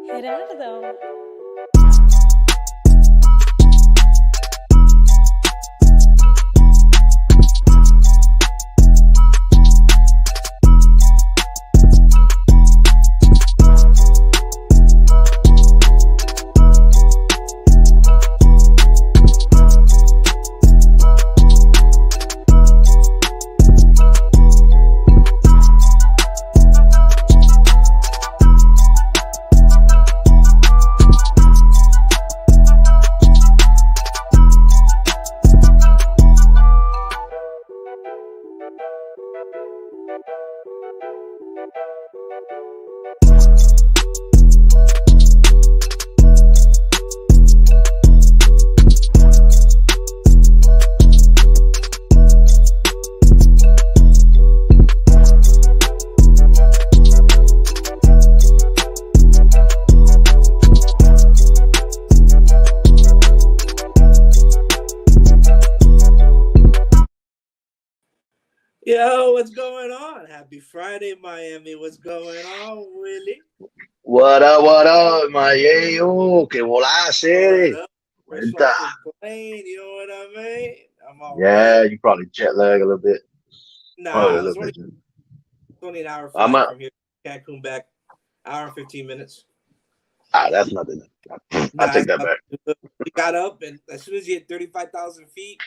Gerardo. Yo, what's going on? Happy Friday, Miami. What's going on, Willie? What up, Mayeyo? ¿Qué volás, What eh? up? Fresh Cuenta. off the plane, you know what I mean? I'm all right. Yeah, you probably jet lag a little bit. Probably a Nah, little it's bit. only an hour I'm flight a, from here. Cancun back. Hour and 15 minutes. that's nothing. I Nah, take that back. we got up, and as soon as you hit 35,000 feet,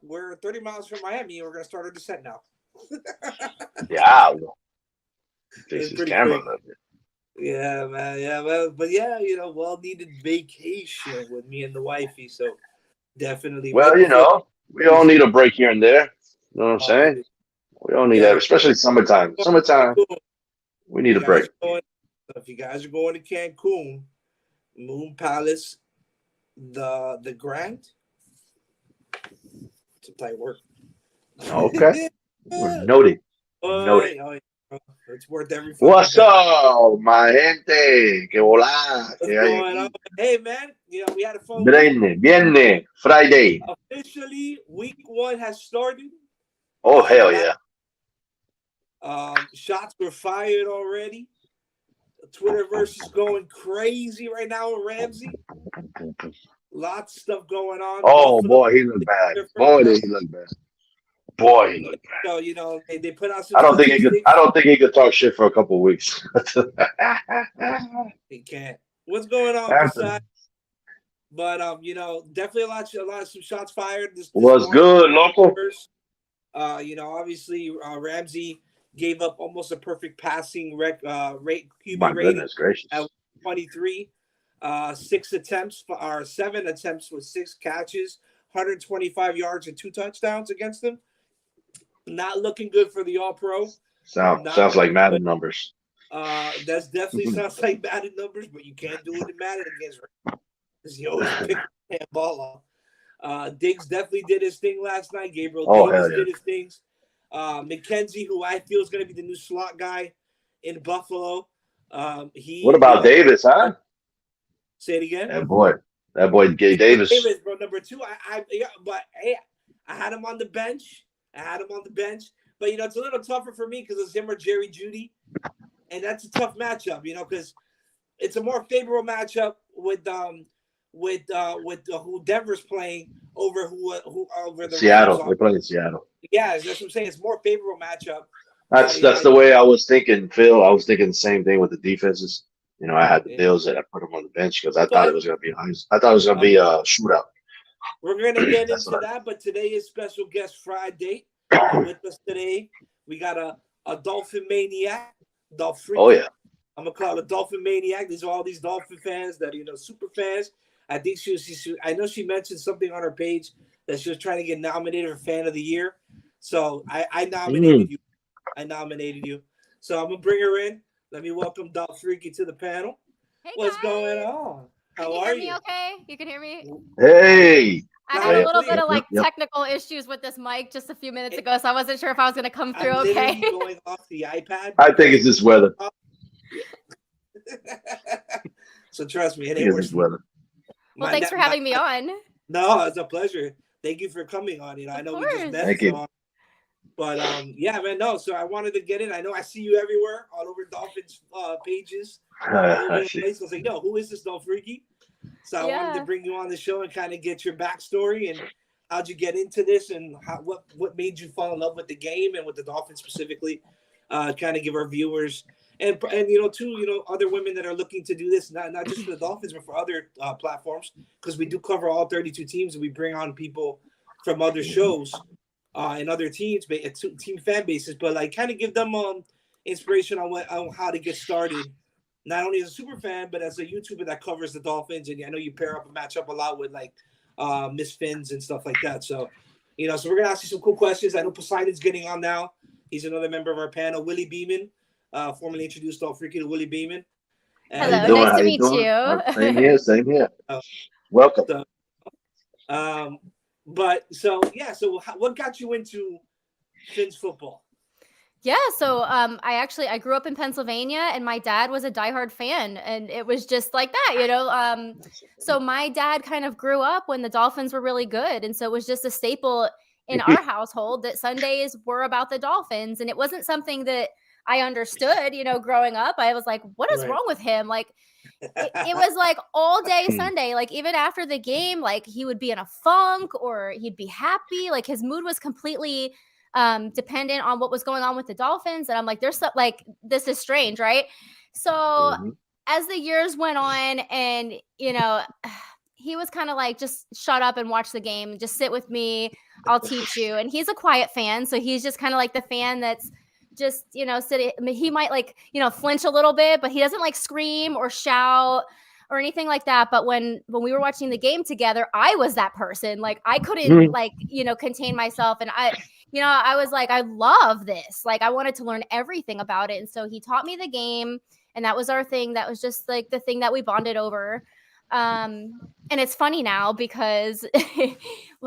we're 30 miles from Miami, and we're going to start our descent now. Diablo. Fix It's his pretty camera a quick. little bit. Yeah, man. Yeah, well, but yeah, well needed vacation with me and the wifey. So definitely right Well, before we all season. need a break here and there. You know what I'm saying? Always. We all need Yeah, that, especially summertime. Summertime, Cancun. we If need you a break. guys are going, if you guys are going to Cancun, Moon Palace, the Grand, it's a tight work. Okay. Noted. Noted. Oh, yeah. It's worth every fucking What's penny. up, my gente? ¿Qué volá? What's ¿Qué hay going on? aquí? Hey, man, we had a fun week. Viernes, Friday. Officially, week one has started. Oh, hell yeah. Shots were fired already. Twitterverse is going crazy right now with Ramsey. Lots of stuff going on. Oh, Buffalo. boy, he looked bad. Boy, did he look bad. Boy, he looked bad. So, they put out some I don't think he could. statistics. I don't think he could talk shit for a couple of weeks. He can't. What's going on, Anthony, besides? But definitely a lot of some shots fired. This what's morning. good, local? Obviously Ramsey gave up almost a perfect passing rate QB My rating goodness gracious. at 23. 7 attempts with 6 catches, 125 yards and 2 touchdowns against them. Not looking good for the All-Pro. Sounds like Madden numbers. That's definitely sounds like Madden numbers, but you can't do it in Madden against Ramsey because he always pick the ball off. Diggs definitely did his thing last night. Gabriel Davis did his things. McKenzie, who I feel is going to be the new slot guy in Buffalo. What about Davis, huh? Say it again. That boy, Gay Davis. Davis, bro, number 2. I had him on the bench. But it's a little tougher for me because it's him or Jerry Jeudy, and that's a tough matchup. Because it's a more favorable matchup with who Denver's playing over who over the Seattle. Rams. They're playing Seattle. Yeah, that's what I'm saying. It's more favorable matchup. That's the way I was thinking, Phil. I was thinking the same thing with the defenses. I had the Bills that I put them on the bench because I thought it was going to be a shootout. We're going to get into that, but today is Special Guest Friday. With us today, we got a Dolphin maniac, Dolphin. Oh yeah, I'm gonna call it a Dolphin maniac. These are all these Dolphin fans that super fans. I think I know she mentioned something on her page that she was trying to get nominated for Fan of the Year. So I nominated you. So I'm gonna bring her in. Let me welcome Dolph Freaky to the panel. Hey, what's guys. Going on? How are you? Can you hear me okay? You can hear me? Hey. I had a little bit of technical issues with this mic just a few minutes ago, so I wasn't sure if I was going to come through okay. Going off the iPad. I think it's this weather. So trust me, it ain't worse. Weather. Well, thanks for having me on. No, it's a pleasure. Thank you for coming on. I know we just met. Thank you. But yeah, man, no. So I wanted to get in. I know I see you everywhere, all over Dolphins pages, all over the place. I was like, yo, who is this Dolph Freaky? So I wanted to bring you on the show and kind of get your backstory and how'd you get into this and what made you fall in love with the game and with the Dolphins specifically. Kind of give our viewers and other women that are looking to do this, not just for the Dolphins but for other platforms, because we do cover all 32 teams and we bring on people from other shows and other teams, team fan bases, but like kind of give them inspiration on how to get started, not only as a super fan but as a YouTuber that covers the Dolphins. And I know you pair up and match up a lot with like Miss Fins and stuff like that. So so we're gonna ask you some cool questions. I know Poseidon's getting on now. He's another member of our panel. Willie Beeman, formerly introduced Dolph Freaky to Willie Beeman. Hello, nice to meet you. Same here. Welcome. So what got you into Fins football? Yeah, so I grew up in Pennsylvania, and my dad was a diehard fan, and it was just like that, So my dad kind of grew up when the Dolphins were really good, and so it was just a staple in our household that Sundays were about the Dolphins, and it wasn't something that I understood, growing up. I was like, what is wrong with him? Like, it was like all day Sunday, like even after the game, like he would be in a funk or he'd be happy. Like his mood was completely dependent on what was going on with the Dolphins. And I'm like, this is strange, right? So as the years went on and, he was kind of like, just shut up and watch the game. Just sit with me. I'll teach you. And he's a quiet fan. So he's just kind of like the fan that's just, sitting. I mean, he might like, flinch a little bit, but he doesn't like scream or shout or anything like that. But when we were watching the game together, I was that person. Like I couldn't contain myself. And I was like, I love this. Like I wanted to learn everything about it. And so he taught me the game, and that was our thing. That was just like the thing that we bonded over. And it's funny now because,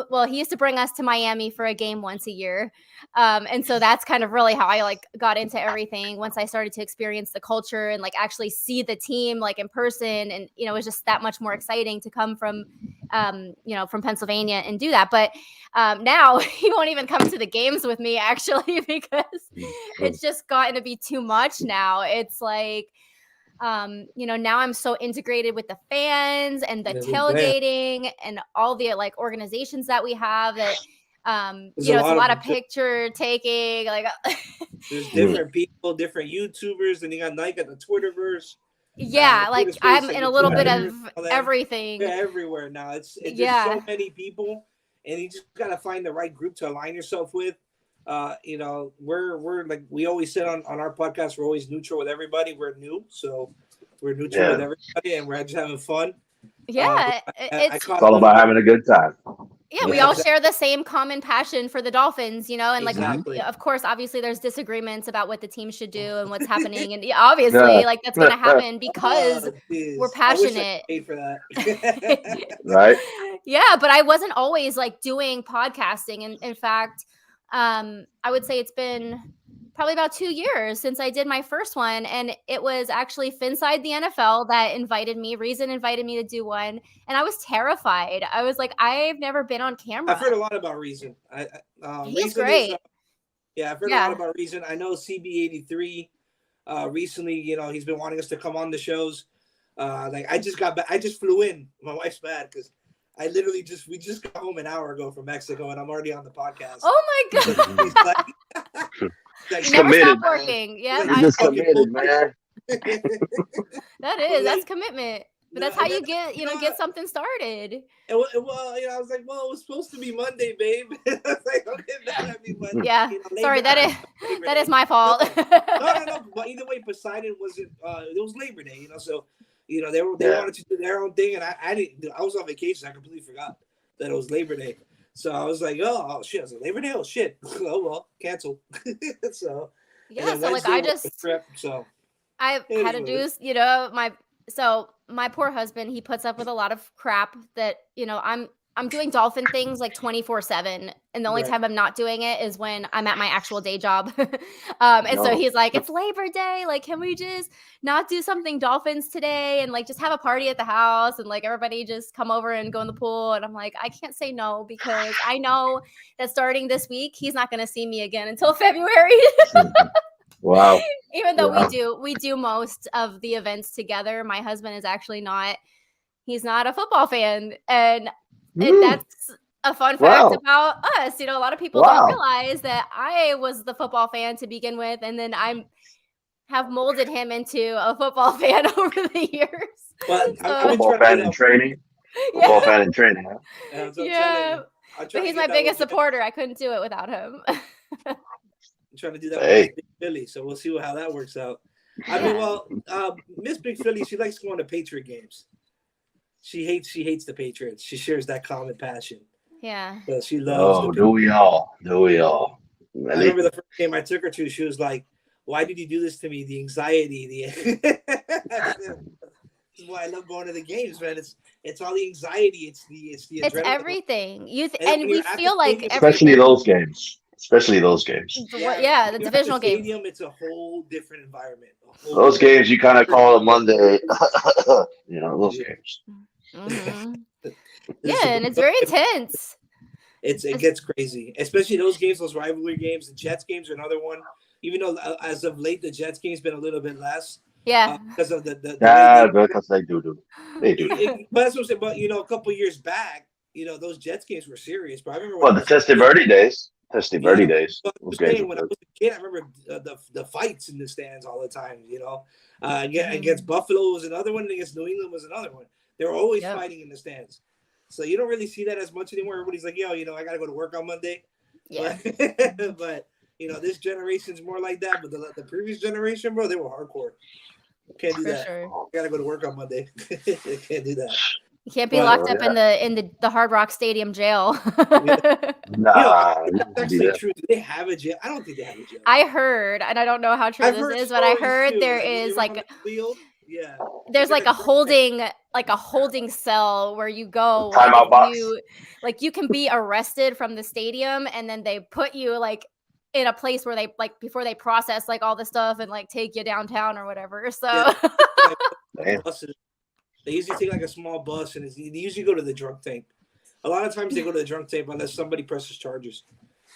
well, he used to bring us to Miami for a game once a year. And so that's kind of really how I like got into everything once I started to experience the culture and like actually see the team like in person. And, it was just that much more exciting to come from, from Pennsylvania and do that. But now he won't even come to the games with me actually, because it's just gotten to be too much now. It's like, now I'm so integrated with the fans and the tailgating and all the like organizations that we have that, it's a lot of picture taking. Like there's different people, different YouTubers, and you got Nike at the Twitterverse. Yeah, like I'm in a little bit of everything. Yeah, everywhere now. It's just so many people, and you just gotta find the right group to align yourself with. We're like we always said on our podcast, we're always neutral with everybody. We're new, so we're neutral with everybody, and we're just having fun. Yeah, it's all about having a good time. Yeah, we all share the same common passion for the Dolphins, and like, of course, obviously there's disagreements about what the team should do and what's happening. And obviously like that's going to happen because we're passionate. I wish I paid for that. Right. Yeah. But I wasn't always like doing podcasting. And in fact, I would say it's been probably about 2 years since I did my first one. And it was actually Finside the NFL that Reason invited me to do one. And I was terrified. I was like, I've never been on camera. I've heard a lot about Reason. He's Reason great. I've heard a lot about Reason. I know CB83 recently, he's been wanting us to come on the shows. I just flew in. My wife's mad because we just got home an hour ago from Mexico and I'm already on the podcast. Oh my God. He's never committed, stop working. Yeah, he's just committed, man. That's commitment. But that's how you get something started. Well, I was like, well, it was supposed to be Monday, babe. I was like, don't get mad at me, Monday. Yeah, sorry, that is my fault. No. But either way, Poseidon wasn't. It was Labor Day, so they wanted to do their own thing, and I didn't. I was on vacation. I completely forgot that it was Labor Day. So I was like, oh shit! I was like, Labor Day, oh shit! Oh well, cancel. So yeah, so like I had to do, my poor husband. He puts up with a lot of crap that I'm I'm doing dolphin things like 24/7, and the only Right. time I'm not doing it is when I'm at my actual day job. And so No. he's like, "It's Labor Day. Like, can we just not do something dolphins today and like just have a party at the house and like everybody just come over and go in the pool?" And I'm like, I can't say no because I know that starting this week, he's not going to see me again until February. Wow. Even though Yeah. we do most of the events together. My husband is actually not. He's not a football fan, and Mm. that's a fun fact Wow. about us. A lot of people don't Wow. realize that I was the football fan to begin with, and then I have molded him into a football fan over the years. But I've been So Football trying to fan get in up. training. yeah, Football fan in training. Huh? That's what I'm telling yeah. you. I'm But trying to he's get my that biggest with supporter. I couldn't do it without him. I'm trying to do that with Miss Hey. Big Philly. So we'll see how that works out. I mean, Yeah. well, Miss Big Philly, she likes going to Patriot games. She hates the Patriots. She shares that common passion. Yeah. So she loves the Oh, do we all? Do we all? I remember the first game I took her to, she was like, "Why did you do this to me? The anxiety, this is why I love going to the games, man. It's all the anxiety, it's the It's adrenaline. everything. And And when we you're at the feel like stadium, Especially everything. those games. Especially those games. Yeah, the when you're at divisional games. stadium, it's a whole different environment. Those games you kind of call a Monday. Those Yeah. games. Hmm. This Yeah, is- and it's very intense. it gets crazy, especially those games, those rivalry games. The Jets games are another one. Even though as of late the Jets games been a little bit less Yeah. because of the way Yeah, because they do. They do. but that's what I'm saying. But a couple years back, those Jets games were serious. But I remember when Well, I the was a Testy kid, Birdie days. Testy yeah. Birdie days. But I Those was games saying were when I good. was a kid, I remember the fights in the stands all the time. Mhm. Against Buffalo was another one, and against New England was another one. They were always Yep. fighting in the stands. So you don't really see that as much anymore. Everybody's like, "Yo, I got to go to work on Monday." Yeah. But this generation's more like that. But the previous generation, bro, they were hardcore. Can't do For that. sure. Got to go to work on Monday. Can't do that. You can't be But- locked up in the Hard Rock Stadium jail. Nah, That's actually true. Do they have a jail? I don't think they have a jail. I heard, and I don't know how true I've this heard is, but I stories, heard too, there like, when is they were on like the field. Yeah. there's Like like a a holding cell where you go Timeout box. you can be arrested from the stadium, and then they put you like in a place where they like before they process like all the stuff and like take you downtown or whatever. So Yeah. Damn. buses. They usually take like a small bus, and they usually go to the drunk tank. A lot of times they go to the drunk tank unless somebody presses charges.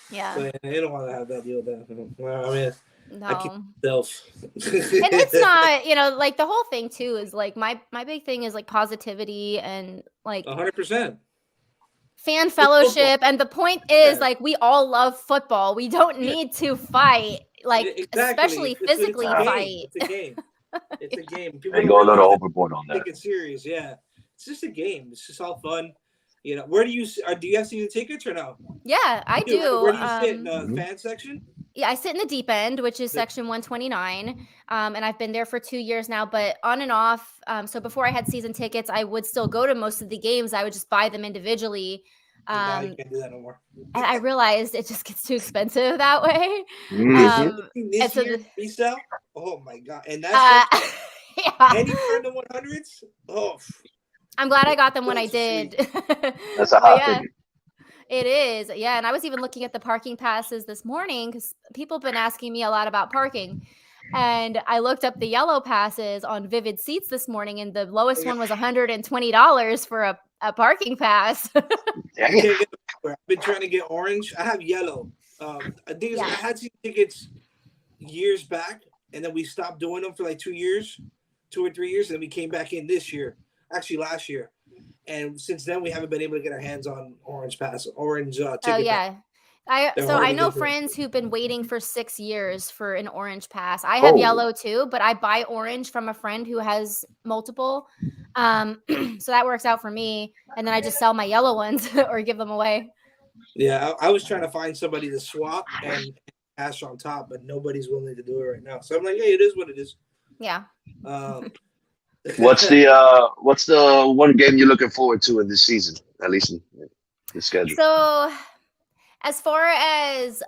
yeah, So they don't want to have that deal with that. Well, I mean, I keep no. myself. And it's not, like the whole thing too is like my big thing is like positivity and like 100%. fan football. fellowship. And the point is Yeah. like we all love football. We don't need to fight, like Exactly. especially It's physically a game. fight. It's a game. It's a game. People They don't go a little realize overboard on that. take it serious. Yeah, it's just a game. It's just all fun. Where do you have season tickets or no? Yeah, I do. Where do you sit in the Mhm. fan section? Yeah, I sit in the deep end, which is section 129. And I've been there for 2 years now, but on and off. So before I had season tickets, I would still go to most of the games. I would just buy them individually. Now you can't do that no more. And I realized it just gets too expensive that way. Mhm. This and so year the- resale. Oh my god! And that's yeah. anywhere in the 100s. Oh, I'm glad I got them when I That's sweet. did. That's a But hot yeah, ticket. it is. Yeah, and I was even looking at the parking passes this morning because people have been asking me a lot about parking. And I looked up the yellow passes on Vivid Seats this morning, and the lowest one was $120 for a parking pass. I Dang can't it. get I've been trying to get orange. I have yellow. I think Yeah. I had season tickets years back, and then we stopped doing them for like 2 years, 2 or 3 years, and then we came back in this year, actually last year. And since then, we haven't been able to get our hands on orange ticket. Oh yeah. They're So hard I to know get through. friends who've been waiting for 6 years for an orange pass. I have Oh. yellow too, but I buy orange from a friend who has multiple. So that works out for me. And then I just sell my yellow ones or give them away. Yeah, I was trying to find somebody to swap and cash on top, but nobody's willing to do it right now. So I'm like, hey, it is what it is. Yeah. What's the one game you're looking forward to in this season? At least in the schedule. So as far as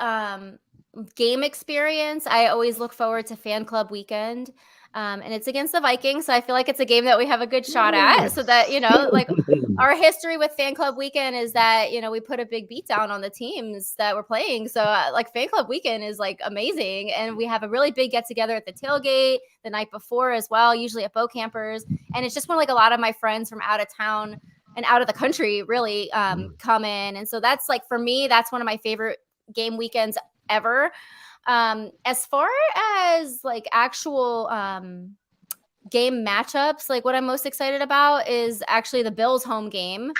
game experience, I always look forward to fan club weekend. And it's against the Vikings. So I feel like it's a game that we have a good shot at. So that, like our history with Fan Club Weekend is that, we put a big beat down on the teams that we're playing. So like Fan Club Weekend is like amazing. And we have a really big get together at the tailgate the night before as well, usually at Bow Campers. And it's just when like a lot of my friends from out of town and out of the country really come in. And so that's like, for me, that's one of my favorite game weekends ever. As far as like actual game matchups, like what I'm most excited about is actually the Bills home game.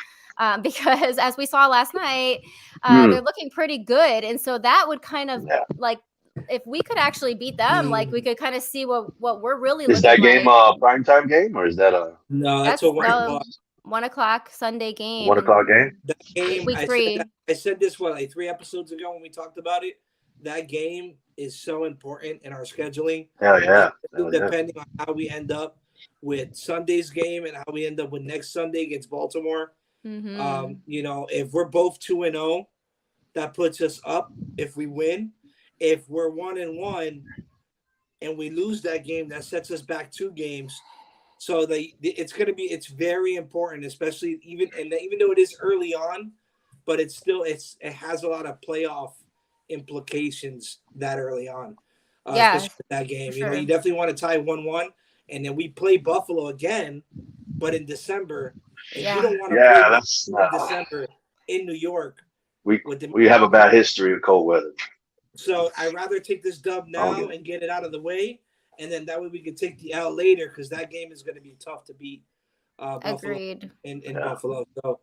Because as we saw last night, they're looking pretty good. And so that would kind of like, if we could actually beat them, like we could kind of see what we're really Is looking that game like. a primetime game or is that a No, that's a 1 o'clock Sunday game. 1 o'clock game? That game, Week 3. I said this like 3 episodes ago when we talked about it. That game is so important in our scheduling. Hell yeah. Depending on how we end up with Sunday's game and how we end up with next Sunday against Baltimore. If we're both 2-0, that puts us up if we win. If we're 1-1 and we lose that game, that sets us back 2 games. So it's very important, especially even though it is early on, but it has a lot of playoff implications that early on. Especially that game. Sure. You definitely want to tie 1-1, and then we play Buffalo again, but in December. And you don't want to play in December in New York. We have a bad history of cold weather. So I'd rather take this dub now and get it out of the way, and then that way we can take the L later, because that game is going to be tough to beat. Buffalo in Buffalo. So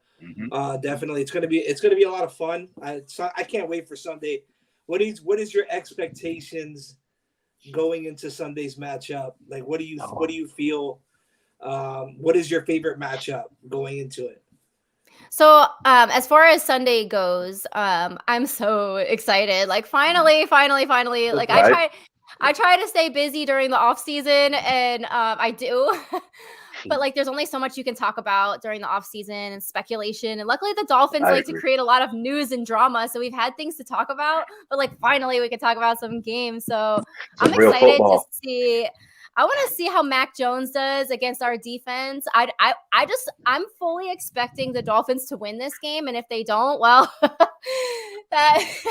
definitely, it's going to be a lot of fun. I can't wait for Sunday. What is your expectations going into Sunday's matchup? Like, what do you feel? What is your favorite matchup going into it? So as far as Sunday goes, I'm so excited. Like finally. Like I try to stay busy during the off season, and I do. But like there's only so much you can talk about during the off season and speculation. And luckily the Dolphins like to create a lot of news and drama. So we've had things to talk about, but like finally we can talk about some games. So I'm excited to see. I want to see how Mac Jones does against our defense. I'm fully expecting the Dolphins to win this game, and if they don't, well, let's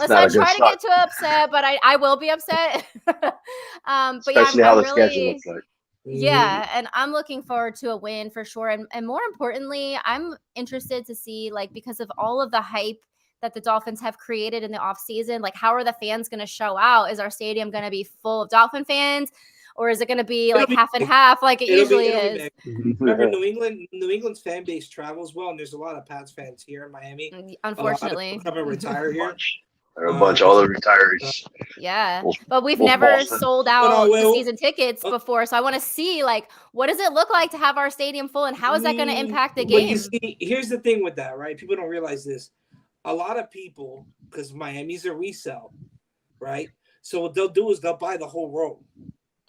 not try to get too upset. But I will be upset. But especially how the schedule looks like. Yeah, and I'm looking forward to a win for sure. And more importantly, I'm interested to see, like, because of all of the hype that the Dolphins have created in the offseason, like how are the fans going to show out? Is our stadium going to be full of Dolphin fans, or is it going to be like half and half like it usually is? Remember, New England's fan base travels well, and there's a lot of Pats fans here in Miami. Unfortunately, come and retire here. There are a bunch of other retirees. Yeah, but we've never sold out the season tickets before, so I want to see, like, what does it look like to have our stadium full, and how is that going to impact the game? You see, here's the thing with that, right? People don't realize this. A lot of people, because Miami's a resell, right? So what they'll do is they'll buy the whole row.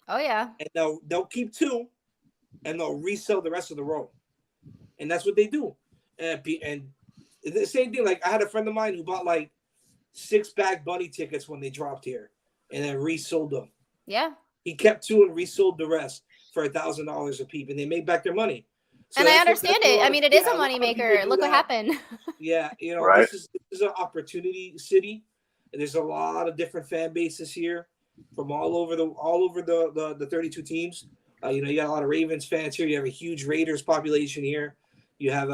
Oh yeah. And they'll keep 2, and they'll resell the rest of the row, and that's what they do. And the same thing. Like I had a friend of mine who bought like 6 Bag Bunny tickets when they dropped here, and then resold them. Yeah. He kept 2 and resold the rest for $1,000 a peep, and they made back their money. So and I understand it. I mean, it is a moneymaker. Look what happened. Yeah, right. This is an opportunity city, and there's a lot of different fan bases here from all over the 32 teams. You got a lot of Ravens fans here. You have a huge Raiders population here. You have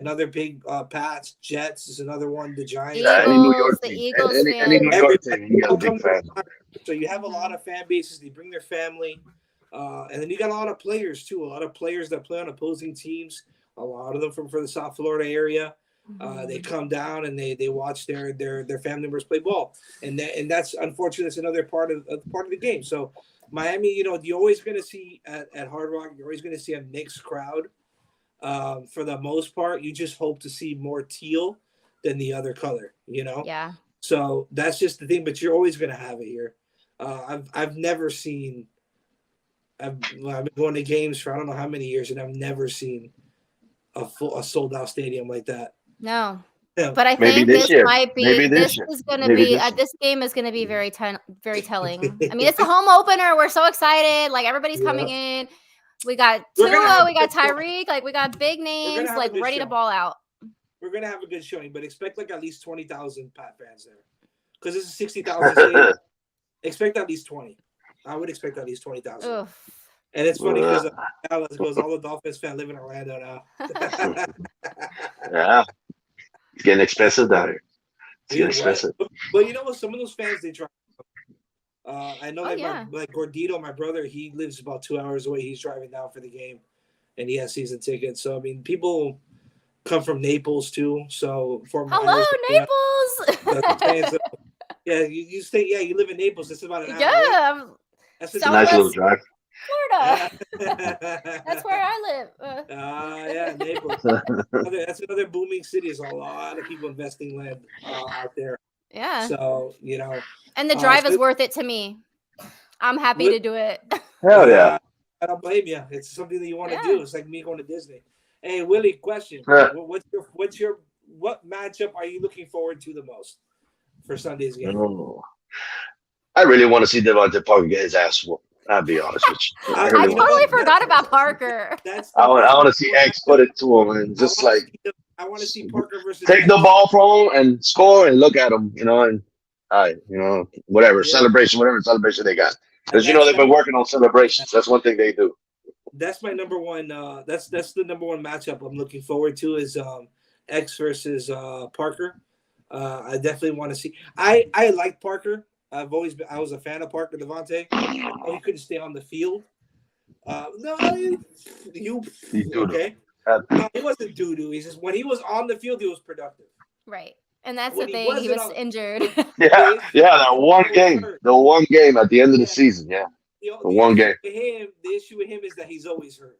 another big Pats, Jets is another one. The Giants, any New York the team. Eagles, any New York team, you got big fans. So you have a lot of fan bases. They bring their family. And then you got a lot of players too. A lot of players that play on opposing teams. A lot of them from the South Florida area. They come down and they watch their family members play ball. And that's unfortunately that's another part of the game. So Miami, you're always going to see at Hard Rock. You're always going to see a mixed crowd. For the most part, you just hope to see more teal than the other color. Yeah. So that's just the thing. But you're always going to have it here. I've never seen. I've been going to games for I don't know how many years, and I've never seen a sold out stadium like that. No. But I Maybe think this this year. might Maybe be this this year. is going to Maybe be this year. this game is going to be very telling. I mean, it's a home opener. We're so excited. Like everybody's coming in. We got We're gonna Tua, have we a got good showing. Tyreek, like we got big We're names, gonna have a like good ready to showing. ball out. We're gonna have a good showing, but expect like at least 20,000 Pat fans there, because this is 60,000 stadium. Expect at least 20. I would expect at least 20,000. Oof. And it's funny because Dallas goes, all the Dolphins fans live in Orlando now. Yeah, it's getting expensive down here. It's getting expensive. But you know what? Some of those fans they drive. I know, like yeah. like Gordito, my brother, he lives about 2 hours away. He's driving down for the game, and he has season tickets. So I mean, people come from Naples too. So Hello, Naples. So, yeah, you stay. Yeah, you live in Naples. It's about an hour. Yeah, that's a nice little drive. Florida. That's where I live. Yeah, Naples. That's another booming city. There's a lot of people investing land out there. Yeah. So you know, and the drive is worth it to me. I'm happy to do it. Hell yeah! I don't blame you. It's something that you want to do. It's like me going to Disney. Hey, Willie, question: what matchup are you looking forward to the most for Sunday's game? Oh. I really want to see Devontae Parker get his ass whooped. I'll be honest with you. I totally forgot about Parker. I want to see X put it to him and just I want to see Parker versus take the ball from him and score and look at him, and whatever celebration they got, because they've been working on celebrations. That's one thing they do. That's my number one. That's the number one matchup I'm looking forward to is X versus Parker. I definitely want to see. I like Parker. I was a fan of Parker Devontae. Oh, he couldn't stay on the field. Okay. No, he wasn't doo-doo. He's just when he was on the field, he was productive. Right. And that's the thing. He was injured. Yeah, that one game. The one game at the end of the season. Yeah. The one game. The issue with him is that he's always hurt.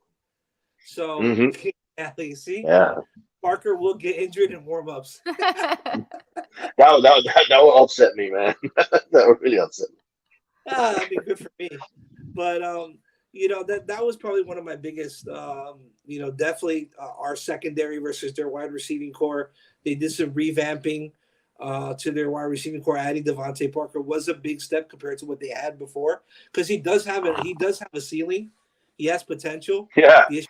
So see? Yeah. Parker will get injured in warm-ups. that would upset me, man. That would really upset me. That'd be good for me. But that was probably one of my biggest. Definitely our secondary versus their wide receiving core. They did some revamping to their wide receiving core. Adding Devontae Parker was a big step compared to what they had before, because he does have a ceiling. He has potential. Yeah. The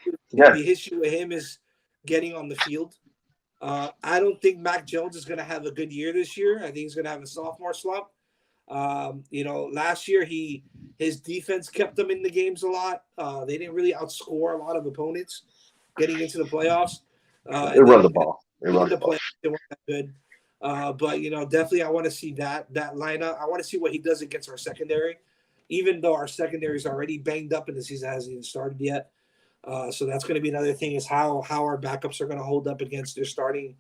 issue with him is getting on the field. I don't think Mac Jones is going to have a good year this year. I think he's going to have a sophomore slump. Last year his defense kept them in the games a lot. They didn't really outscore a lot of opponents getting into the playoffs. They run the ball. They run the ball. They weren't that good. But definitely I want to see that lineup. I want to see what he does against our secondary, even though our secondary is already banged up and the season hasn't even started yet. So that's going to be another thing, is how our backups are going to hold up against their starting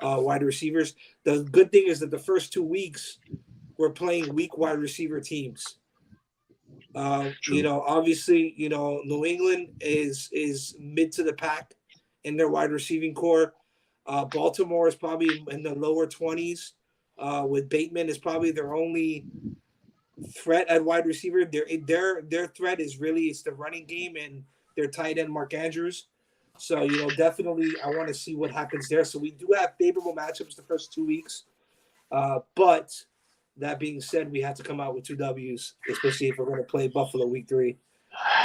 wide receivers. The good thing is that the first 2 weeks we're playing weak wide receiver teams. Obviously, New England is mid to the pack in their wide receiving core. Baltimore is probably in the lower 20s. With Bateman is probably their only threat at wide receiver. Their threat is it's the running game and their tight end Mark Andrews. So definitely I want to see what happens there. So we do have favorable matchups the first 2 weeks, but that being said, we have to come out with 2 W's, especially if we're going to play Buffalo week 3.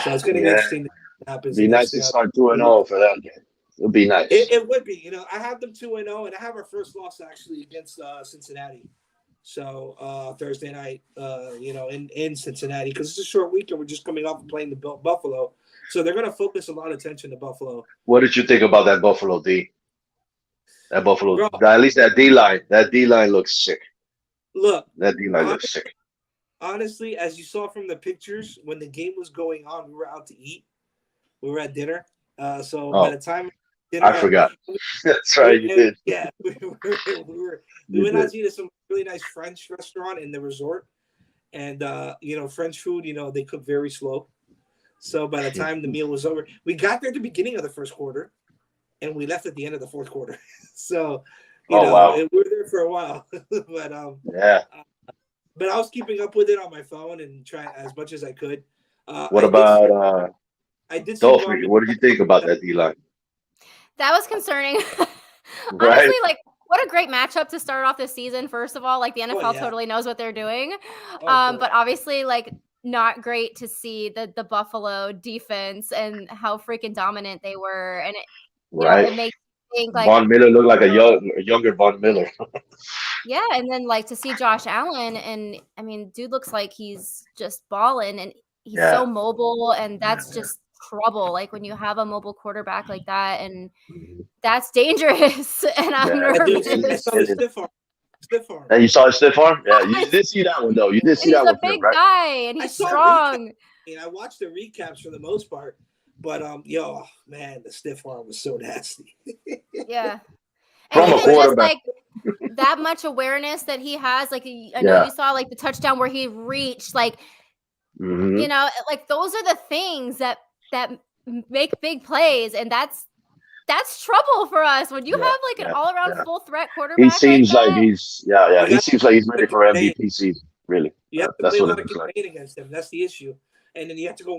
So it's going to be interesting to see what happens. It'd be nice to start 2-0 for that game. It would be nice. It would be. I have them 2-0, and I have our first loss actually against Cincinnati. So Thursday night, in Cincinnati, because it's a short week and we're just coming off of playing the Buffalo. So they're going to focus a lot of attention to Buffalo. What did you think about that Buffalo D? That Buffalo, at least that D line. That D line looks sick. Look, that D line looks sick. Honestly, as you saw from the pictures, when the game was going on, we were out to eat. We were at dinner. By the time dinner, I forgot. That's right, you did. Yeah, we went out to eat at some really nice French restaurant in the resort, and French food, they cook very slow. So by the time the meal was over, we got there at the beginning of the first quarter, and we left at the end of the fourth quarter. So, wow. we were there for a while. But but I was keeping up with it on my phone and trying as much as I could. What about Dolphy? What did you think about that D line? That was concerning. Right? Honestly, like What a great matchup to start off this season. First of all, like the NFL yeah. totally knows what they're doing. Oh, But obviously, like not great to see the Buffalo defense and how freaking dominant they were. And it, Right. it makes you think like, Von Miller looked like a younger Von Miller. yeah, and then like to see Josh Allen, and I mean, dude looks like he's just balling, and he's Yeah. so mobile, and that's just trouble. Like when you have a mobile quarterback like that, and that's dangerous. And I'm nervous. I saw the stiff arm. Stiff arm. And you saw his stiff arm? Yeah, you did see that one though. You did see He's that a one, big right? guy, and he's strong. I watched the recaps for the most part, but yo, man, the stiff arm was so nasty. Yeah. From And a even just quarterback. like that much awareness that he has, like I know you saw like the touchdown where he reached, like you know, like those are the things that make big plays, and that's trouble for us when you have like an all around full threat quarterback. He seems like he's he seems like he's ready for contain. MVP season. Really, You have to that's play a what lot of it's like. contain against him. That's the issue. And then you have to go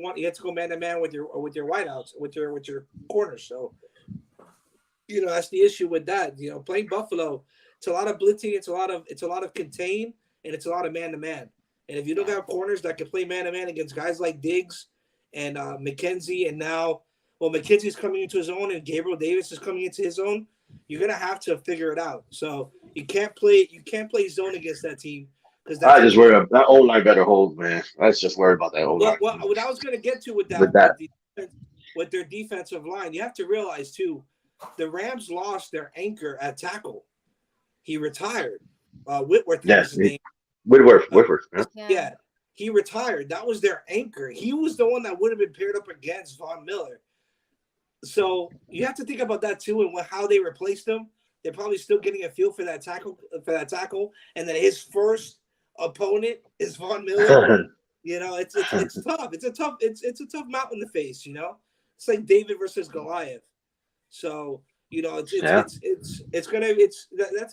man to man with your wideouts, with your corners. So that's the issue with that. Playing Buffalo, it's a lot of blitzing, it's a lot of contain, and it's a lot of man to man. And if you don't have corners that can play man to man against guys like Diggs and McKenzie, and now McKenzie's coming into his own and Gabriel Davis is coming into his own, you're gonna have to figure it out. So you can't play zone against that team. I just worry about that O-line better hold, man. Let's just worry about that O-line. Well, what I was going to get to with their defensive line, you have to realize too, the Rams lost their anchor at tackle. He retired. Whitworth. Yeah, his name. Whitworth. Yeah, he retired. That was their anchor. He was the one that would have been paired up against Von Miller. So you have to think about that too, and how they replaced him. They're probably still getting a feel for that tackle, and then his first opponent is Von Miller. It's tough. It's a tough mountain to face. It's like David versus Goliath. So that's a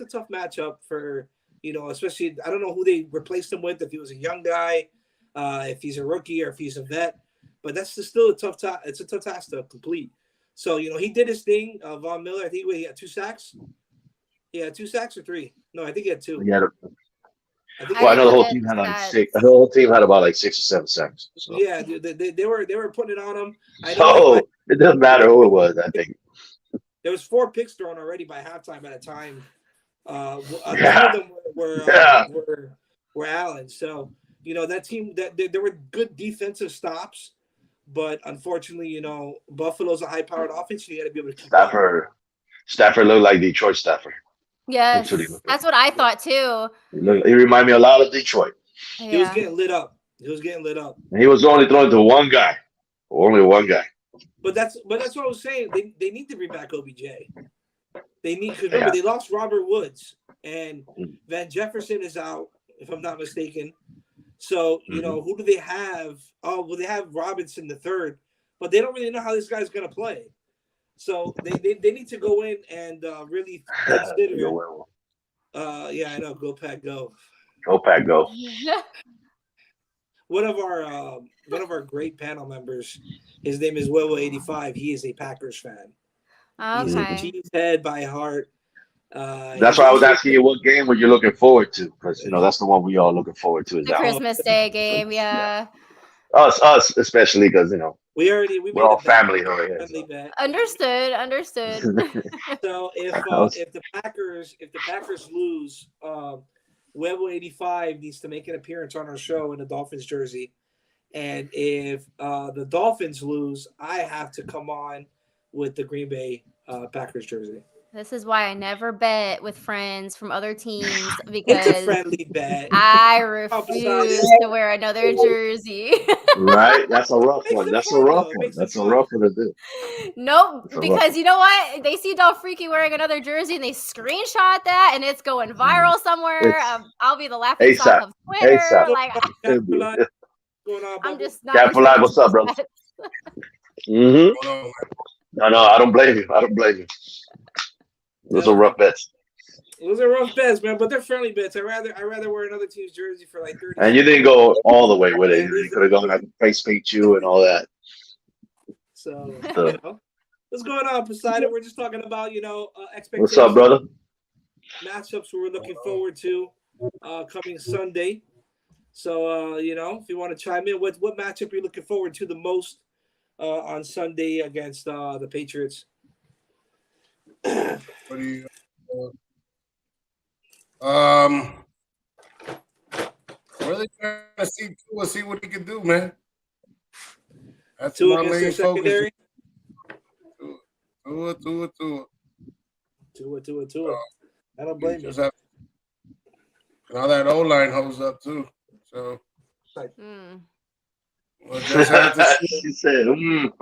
tough matchup for especially. I don't know who they replaced him with, if he was a young guy, if he's a rookie, or if he's a vet. But that's still a tough task. It's a tough task to complete. So he did his thing. Von Miller, I think he had 2 sacks. Yeah, 2 sacks or 3. No, I think he had 2. Yeah. I know the whole team had like 6. The whole team had about like 6 or 7 sacks. So. Yeah, they were putting it on him. It doesn't matter who it was. I think there was 4 picks thrown already by halftime at a time. 2 of them were Allen. So that team, that there were good defensive stops, but unfortunately, Buffalo's a high-powered offense. You got to be able to keep Stafford looked like Detroit Stafford. Yes, that's what I thought too. He reminded me a lot of Detroit. He was getting lit up. And he was only throwing to one guy. Only one guy. But that's what I was saying. They need to bring back OBJ. They need, because remember, they lost Robert Woods, and Van Jefferson is out, if I'm not mistaken. So, who do they have? Oh, well, they have Robinson the third, but they don't really know how this guy's going to play. So they need to go in and really consider. I know. Go Pack, go. Go Pack, go. One of our great panel members, his name is Wewo85. He is a Packers fan. Okay. He's a cheesehead by heart. That's why I was asking you what game were you looking forward to, because that's the one we all looking forward to. Is the Christmas Day game, yeah. Us especially, because we're all family here. Understood. So if the Packers lose, Webo85 needs to make an appearance on our show in a Dolphins jersey, and if the Dolphins lose, I have to come on with the Green Bay Packers jersey. This is why I never bet with friends from other teams, because it's a friendly bet. I refuse to wear another jersey. Right? That's a rough one. That's a rough one to do. Nope, because you know what? They see Dolphriki wearing another jersey and they screenshot that, and it's going viral somewhere. I'll be the laughing stock of Twitter. Like, I'm just not. Capulai, what's up, brother? No, I don't blame you. Those are rough bets. Those are rough bets, man, but they're friendly bets. I rather wear another team's jersey for like 30. And you didn't go all the way with it. You could have gone like face paint you and all that. So what's going on, Poseidon? We're just talking about expectations. What's up, brother? matchups we're looking forward to coming Sunday. So if you want to chime in, what matchup you're looking forward to the most on Sunday against the Patriots? What do you? Really trying to see what he can do, man. That's Two my against main the secondary. Tua. I don't blame you. Now that O line holds up too, so we'll just have to see. She said, I think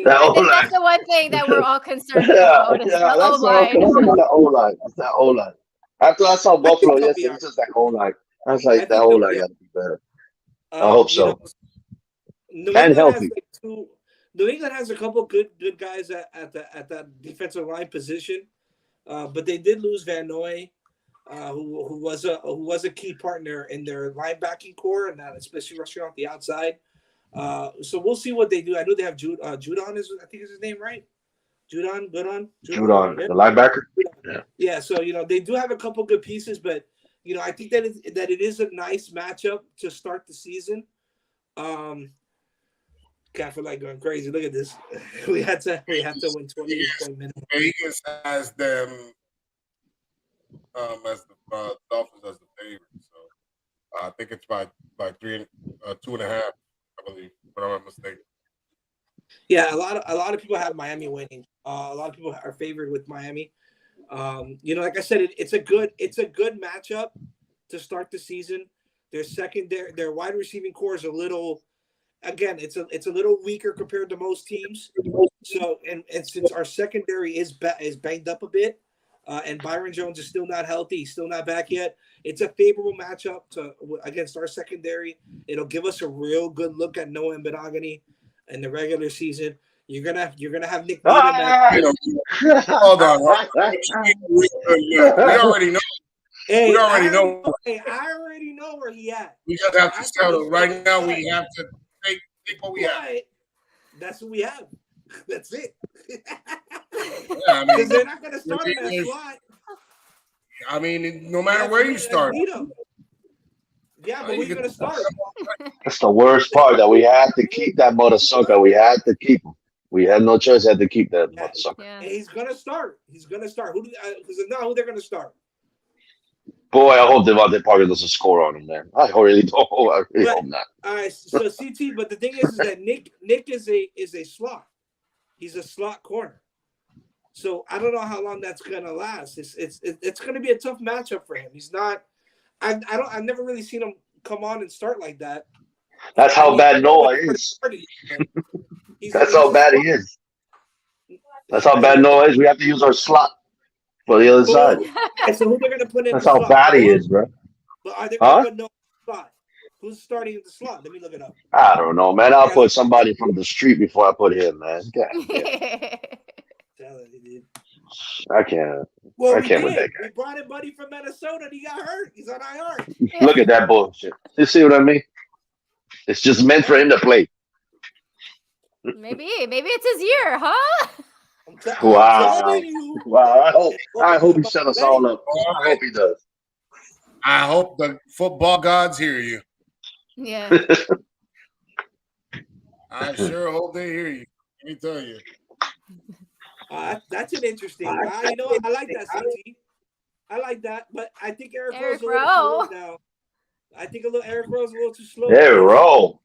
that's the one thing that we're all concerned about. Is the that's O-line. the O-line. It's that O-line. After I saw Buffalo yesterday, it's just that O-line. I was like, that O-line got to be better. I hope so. And healthy. New England has a couple good guys at that defensive line position, but they did lose Van Noy, who was a key partner in their linebacking core, and especially rushing off the outside. So we'll see what they do. I know they have Judon I think is his name, right? Judon, Judon, yeah. the linebacker. Yeah. So they do have a couple good pieces, but I think that it is a nice matchup to start the season. I feel like going crazy. Look at this. We have to win 28 minutes. Vegas has them as the Dolphins as the favorite. So I think it's by 2.5, I believe, but I'm not mistaken. Yeah, a lot of people have Miami winning. A lot of people are favored with Miami. Like I said, it's a good matchup to start the season. Their wide receiving core is a little. Again, it's a little weaker compared to most teams. So and since our secondary is banged up a bit, and Byron Jones is still not healthy, he's still not back yet. It's a favorable matchup against our secondary. It'll give us a real good look at Noah Benogany in the regular season. You're gonna have Nick Needham. Hold on. We already know. Hey, I already know where he at. We just have to settle right now. We have to take what we have. That's what we have. That's it. Yeah, because they're not going to start in that slot. I mean, no matter where you start. Yeah, but where you going to start? That's the worst part, that we had to keep that mother sucker. We had to keep him. We had no choice. Had to keep that mother sucker. Yeah. And he's going to start. Because now who they're going to start? Boy, I hope Devontae Parker doesn't score on him, man. I really don't. I really hope not. All right, so CT, but the thing is that Nick is a slot. He's a slot corner. So I don't know how long that's gonna last. It's gonna be a tough matchup for him. He's not. I've never really seen him come on and start like that. That's how bad Noah is. That's how bad he is. That's how bad Noah is. We have to use our slot for the other side. So who they're gonna put in? That's how bad he is, bro. But are they gonna put Noah in the slot? Who's starting in the slot? Let me look it up. I don't know, man. I'll put somebody from the street before I put him, man. I can't. Well, I can't with that guy. We brought in Buddy from Minnesota and he got hurt. He's on IR. Look at that bullshit. You see what I mean? It's just meant for him to play. Maybe it's his year, huh? Wow. I hope he shut us all up. I hope he does. I hope the football gods hear you. Yeah. I sure hope they hear you. Let me tell you. That's an interesting. I like that, CT. I like that, but I think Eric Rowe's a little slow now. I think Eric Rowe's a little too slow. Eric Rowe.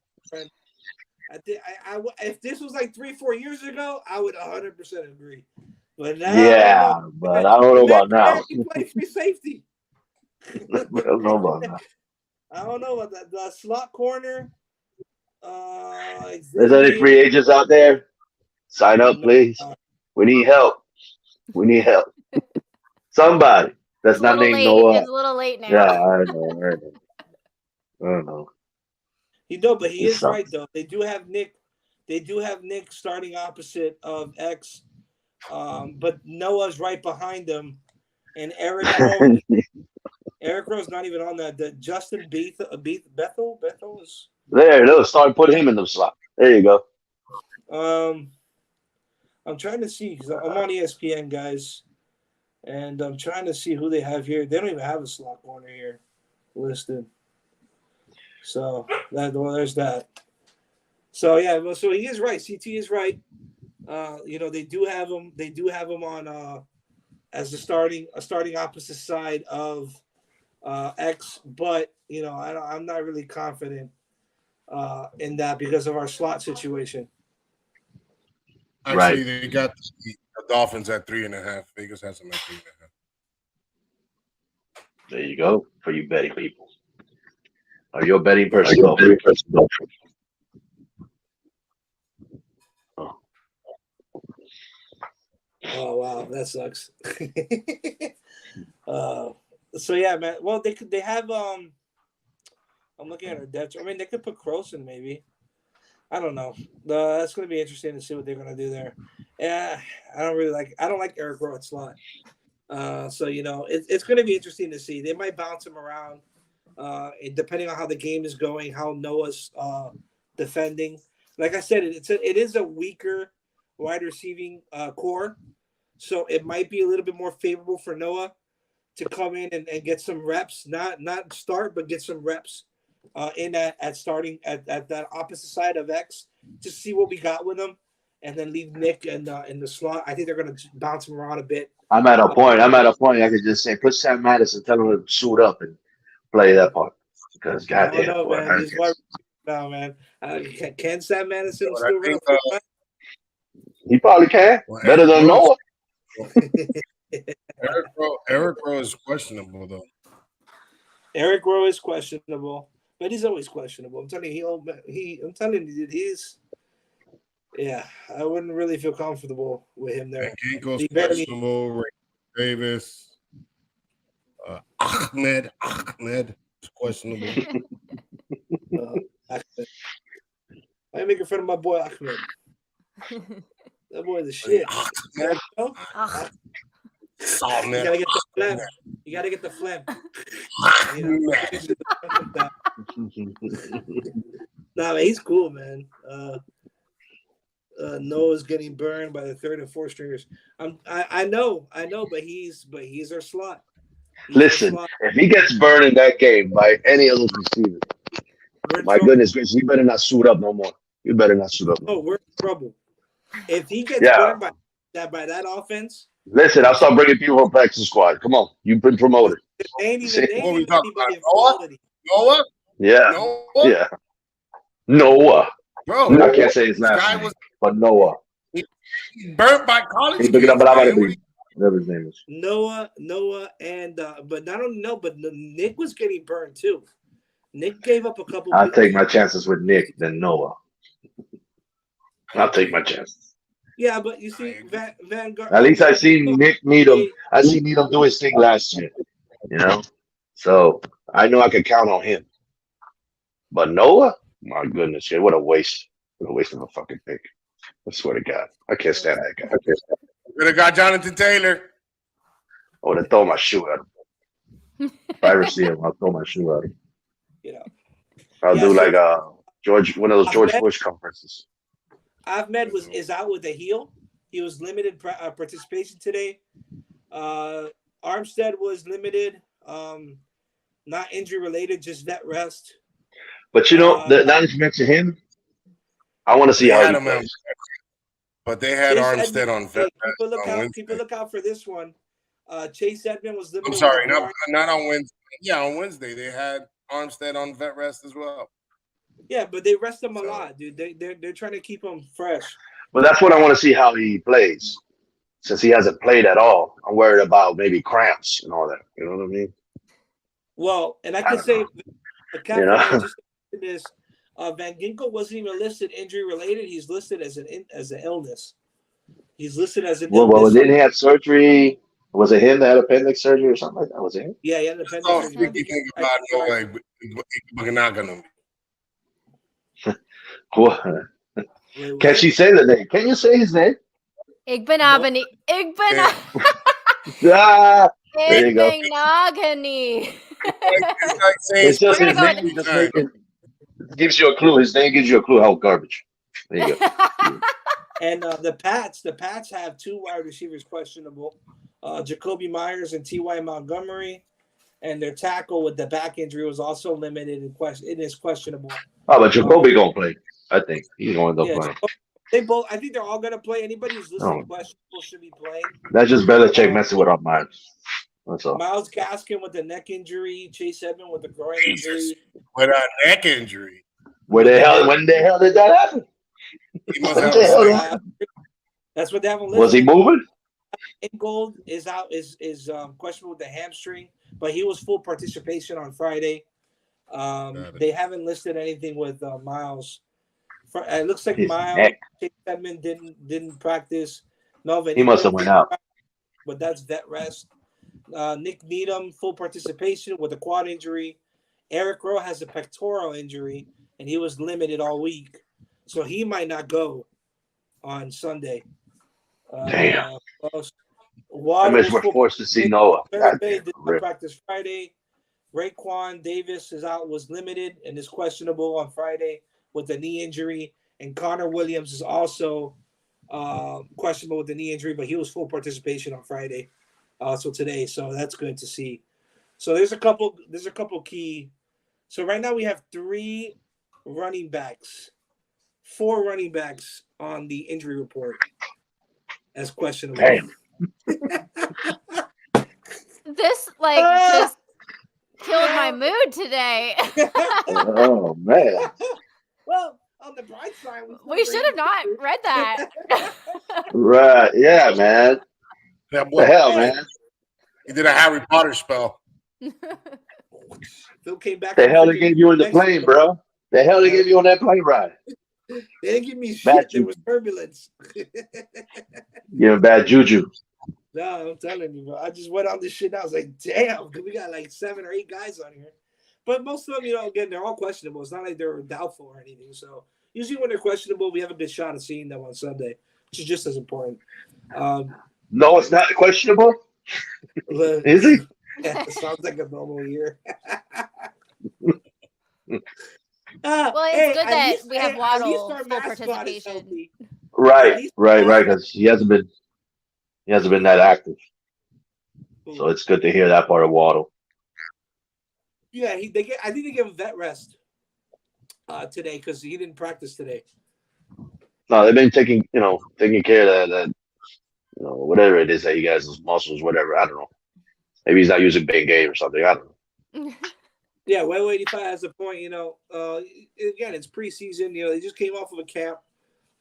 If this was like 3-4 years ago, I would 100% agree. But now, I don't know about now. He plays free safety. I don't know about that. I don't know about that. The slot corner. There's any free agents out there? Sign up, please. We need help. Somebody that's not named Noah. It's a little late now. Yeah, I don't know. But he is right though. They do have Nick starting opposite of X, but Noah's right behind him, and Eric Rowe's not even on that. The Justin Bethel is there. They'll start putting him in the slot. There you go. I'm trying to see because I'm on ESPN, guys, And I'm trying to see who they have here. They don't even have a slot corner here listed. So there's that. So yeah, well, so he is right. CT is right. They do have him. They do have him on as a starting opposite side of X. But I'm not really confident in that because of our slot situation. Actually, they got the Dolphins at 3.5. Vegas has them at 3.5. There you go for you betting people. Are you a betting person? Oh wow, that sucks. So yeah, man. Well, they have I'm looking at our depth. I mean, they could put Croson maybe. I don't know. That's going to be interesting to see what they're going to do there. Yeah, I don't like Eric Rowe at slot. So it's going to be interesting to see. They might bounce him around, depending on how the game is going, how Noah's defending. Like I said, it is a weaker wide receiving core, so it might be a little bit more favorable for Noah to come in and get some reps, not start, but get some reps at starting at that opposite side of X to see what we got with him, and then leave Nick in the slot. I think they're going to bounce him around a bit. I'm at a point. I could just say, put Sam Madison, tell him to suit up and play that part. Because goddamn, no, man, he's no, man. Can Sam Madison still run a full? He probably can. Better than Noah. Eric Rowe is questionable though. Eric Rowe is questionable, but he's always questionable. I'm telling you, I'm telling you, he's. Yeah, I wouldn't really feel comfortable with him there. Ginkgo's questionable. Ray Davis, Ahmed is questionable. Ahmed. I ain't making fun of my boy Ahmed. That boy is the shit. You gotta get the phlegm. Nah, man, he's cool, man. Noah's getting burned by the third and fourth stringers. I know, but he's our slot. Listen, if he gets burned in that game by any of those receivers, my goodness gracious, you better not suit up no more. You better not suit up. Oh, we're in trouble. If he gets burned by that offense. Listen, I'll start bringing people from practice squad. Come on, you've been promoted. They ain't even Noah? Yeah. Noah? Yeah. Noah. Bro, I can't say his last name, but Noah. He burnt by college kids, whatever his name is. Noah, and but not only but Nick was getting burned too. Nick gave up a couple. I'll take my chances with Nick than Noah. I'll take my chances. Yeah, but you see, Vanguard. At least I seen Nick meet him. I seen him do his thing last year. So I know I could count on him. But Noah, my goodness, what a waste! What a waste of a fucking pick. I swear to God, I can't stand that guy. Could have got Jonathan Taylor. I would have thrown my shoe at him. If I ever see him, I'll throw my shoe at him. I'll do like one of those George Bush conferences. Ahmed is out with a heel. He was limited participation today. Armstead was limited, not injury related, just vet rest. But now that you mention him, I want to see how he plays. But they had Armstead on vet rest. People look out for this one. Chase Edmond was limited. I'm sorry, not on Wednesday. Yeah, on Wednesday they had Armstead on vet rest as well. Yeah, but they rest him a lot, dude. They're trying to keep him fresh. Well, that's what I want to see how he plays. Since he hasn't played at all, I'm worried about maybe cramps and all that. You know what I mean? Well, and I can say, Van Ginkel wasn't even listed injury related. He's listed as an illness. He's listed as an illness. Well, didn't he have surgery? Was it him that had appendix surgery or something like that? Was it him? Yeah, he had appendix surgery. Can she say the name? Can you say his name? Igbenabani. Igbenagani. It's just his name. It gives you a clue. His name gives you a clue how garbage. There you go. And the Pats have two wide receivers questionable. Jacoby Myers and T.Y. Montgomery. And their tackle with the back injury was also limited and it is questionable. Oh, but Jacoby gonna play. I think he's gonna end up Yeah, playing. they both. I think they're all gonna play. Anybody who's listed Oh, questionable should be playing. that's just Belichick Um, messing with our minds. That's all. Miles Gaskin with the neck injury, Chase Edmond with the groin Jesus. injury. With a neck injury. When the hell did that happen? He must What have the a hell sling. happened? That's what they haven't listed. Was he moving? Ingold is out. Is questionable with the hamstring, but he was full participation on Friday. They haven't listed anything with Miles. It looks like His Miles neck. Chase Edmond didn't practice. Melvin He must have Ingram went out. but that's vet rest. Nick Needham, full participation with a quad injury. Eric Rowe has a pectoral injury, and he was limited all week. So he might not go on Sunday. Damn. I Waddle wish was we're full forced to see Noah. Thursday, did not Rip. practice Friday. Raekwon Davis is out, was limited, and is questionable on Friday with a knee injury. And Connor Williams is also questionable with the knee injury, but he was full participation on Friday, also today. So that's good to see. So there's a couple key. So right now we have 4 running backs on the injury report as questionable. Damn. This just killed my mood today. Oh man. Well, on the bright side, We should have not read that. Right. Yeah, man. That What the hell, man? He did a Harry Potter spell. Phil came back. The hell they gave you in the plane, bro? The hell they gave you on that plane ride? They didn't give me shit. Bad There was turbulence. You're bad juju. No, I'm telling you, bro. I just went on this shit. I was like, damn, we got like 7 or 8 guys on here. But most of them, again, they're all questionable. It's not like they're doubtful or anything. So usually when they're questionable, we have a good shot of seeing them on Sunday, which is just as important. No, it's not questionable. Is he? Yeah, it sounds like a normal year. Well, it's good that we have Waddle full participation. Right. Because he hasn't been that active. So it's good to hear that part of Waddle. Yeah, I think they gave him vet rest today because he didn't practice today. No, they've been taking care of that whatever it is that he has, his muscles, whatever. I don't know. Maybe he's not using big game or something. I don't know. Yeah, well, 85 has a point. Again, it's preseason. They just came off of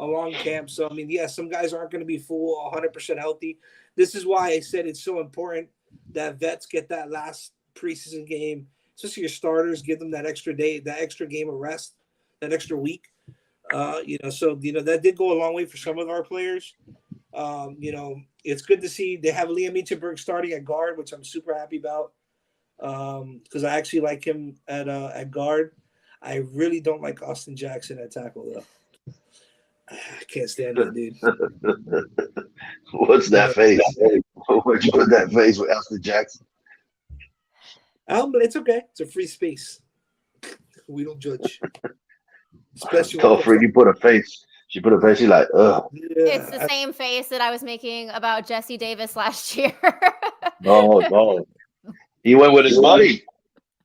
a long camp. So, I mean, some guys aren't going to be full 100% healthy. This is why I said it's so important that vets get that last preseason game, especially your starters, give them that extra day, that extra game of rest, that extra week. That did go a long way for some of our players. It's good to see they have Liam Eichenberg starting at guard, which I'm super happy about. Because I actually like him at guard. I really don't like Austin Jackson at tackle though. I can't stand that dude. What's that face? Where'd you put that face with Austin Jackson? It's okay. It's a free space. We don't judge. Especially So freaky put a face. She put a face. She's like, ugh. Yeah. It's the same face that I was making about Jesse Davis last year. No. He went with his buddy.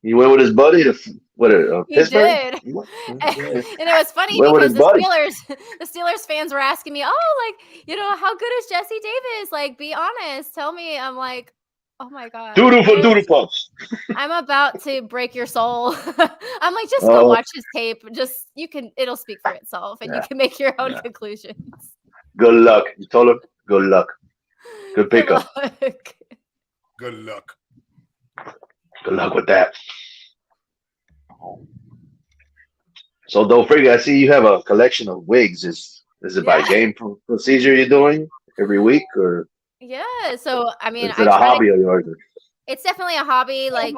He went with his buddy to Pittsburgh. He did. And it was funny because the Steelers fans were asking me, how good is Jesse Davis? Like, be honest. Tell me. I'm like, oh my God. Doodle for doodle pumps. I'm about to break your soul. I'm like, just go watch his tape. It'll speak for itself and you can make your own conclusions. Good luck. You told him, good luck. Good pickup. Good luck. Good luck with that. So don't forget, I see you have a collection of wigs. Is it by game procedure you're doing every week, or? Yeah. So I mean, is it a hobby of yours? It's definitely a hobby. Like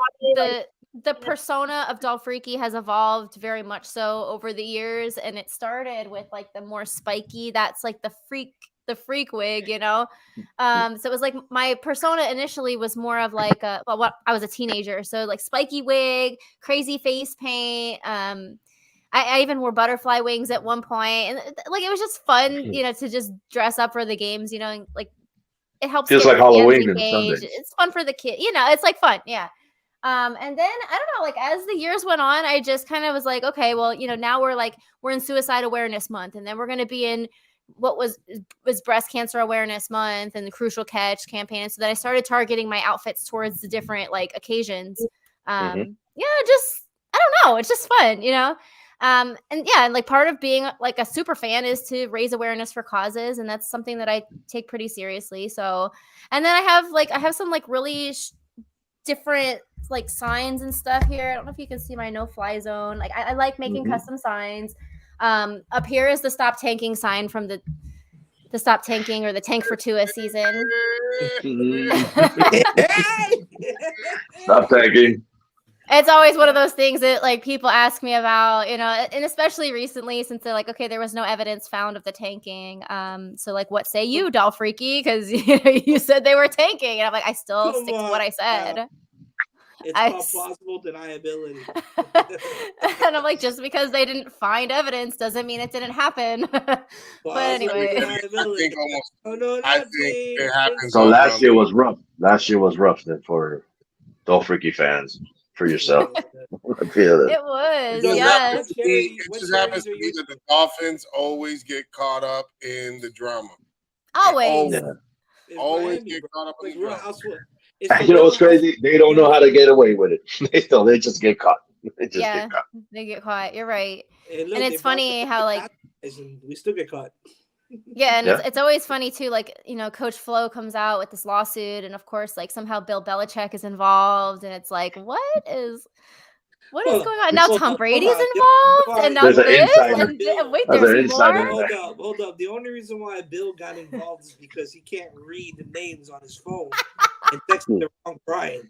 the persona of Doll Freaky has evolved very much so over the years, and it started with like the more spiky. That's like the freak wig, So it was like my persona initially was more of like I was a teenager, so like spiky wig, crazy face paint. I even wore butterfly wings at one point, and like it was just fun, to just dress up for the games, and like it helps Feels get like the fans Halloween and engaged. Sundays. It's fun for the kid. It's like fun. Yeah. And then I don't know, like as the years went on, I just kind of was like, okay, well, now we're in Suicide Awareness Month, and then we're going to be in what was Breast Cancer Awareness Month and the Crucial Catch campaign. So then I started targeting my outfits towards the different like occasions. Just I don't know, it's just fun, and like part of being like a super fan is to raise awareness for causes, and that's something that I take pretty seriously. So, and then I have some like really different like signs and stuff here. I don't know if you can see my no fly zone. Like I like making custom signs. Up here is the stop tanking sign from the stop tanking or the tank for Tua season. Stop tagging. It's always one of those things that like people ask me about, and especially recently since they're like, okay, there was no evidence found of the tanking. So like, what say you, Doll Freaky? Because you said they were tanking, and I'm like, I still stick to what I said. It's called plausible deniability. And I'm like, just because they didn't find evidence doesn't mean it didn't happen. But anyway, I think it happens. So last year was rough. Last year was rough then for Doll Freaky fans. For yourself. I feel it. It was, yes. It just happens to be that the Dolphins always get caught up in the drama. Always. Always get caught up in the drama. You know what's crazy? They don't know how to get away with it. They just get caught. They get caught. You're right. And it's funny how like we still get caught. Yeah, and it's always funny too. Like Coach Flo comes out with this lawsuit, and of course, like somehow Bill Belichick is involved, and it's like, what is going on now? Tom Brady's involved, and now there's an insider. And wait, there's more. Hold up. The only reason why Bill got involved is because he can't read the names on his phone and texted the wrong Brian.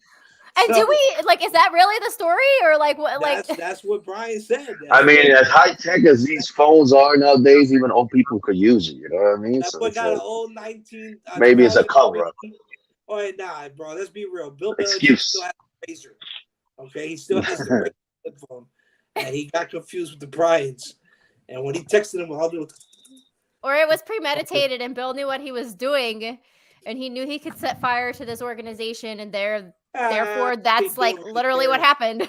And do we is that really the story, or like what? That's what Brian said. I mean, as high tech as these phones are nowadays, even old people could use it. You know what I mean? That boy got an old 19. Maybe it's a cover up. Oh, nah, bro. Let's be real. Bill Belichick still has a razor. Okay, he still has the flip phone, and he got confused with the Bryans. And when he texted him, or it was premeditated, and Bill knew what he was doing, and he knew he could set fire to this organization, and therefore, that's like literally what happened.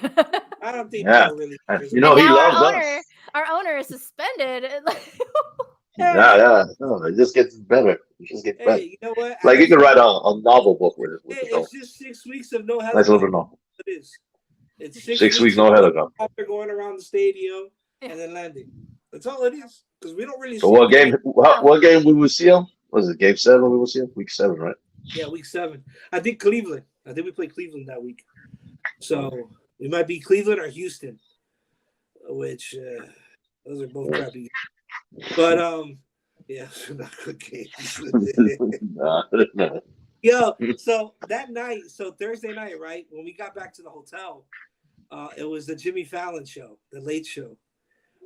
I don't think Bill really cares. He loves us. Our owner is suspended. No, it just gets better. Better. You know what? Like you can write a novel book with it. It's just 6 weeks of no helicopter. Nice little novel. It is. It's 6 weeks no helicopter. Going around the stadium and then landing. That's all it is. Because we don't really. So what game? What game we will see him? Was it Game 7? We will see him Week 7, right? Yeah, Week 7. I think Cleveland. I think we play Cleveland that week. So we might be Cleveland or Houston, which those are both crappy. But yeah, not good games. No. Yo, so that night, Thursday night, right when we got back to the hotel, it was the Jimmy Fallon show, the Late Show.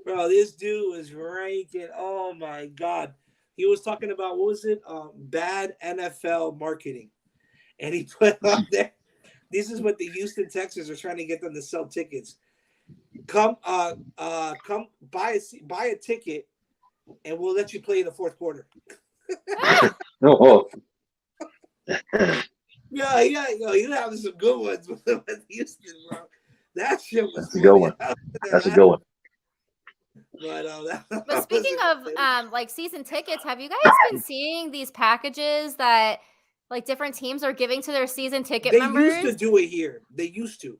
Bro, this dude was ranking. Oh my God, he was talking about what was it? Bad NFL marketing. And he put on there, this is what the Houston Texans are trying to get them to sell tickets. Come buy a ticket, and we'll let you play in the fourth quarter. Yeah, you have some good ones with Houston, bro. That shit was. That's a good one. That's a good one. But speaking of like season tickets, have you guys been seeing these packages that like different teams are giving to their season ticket members? They used to do it here. They used to.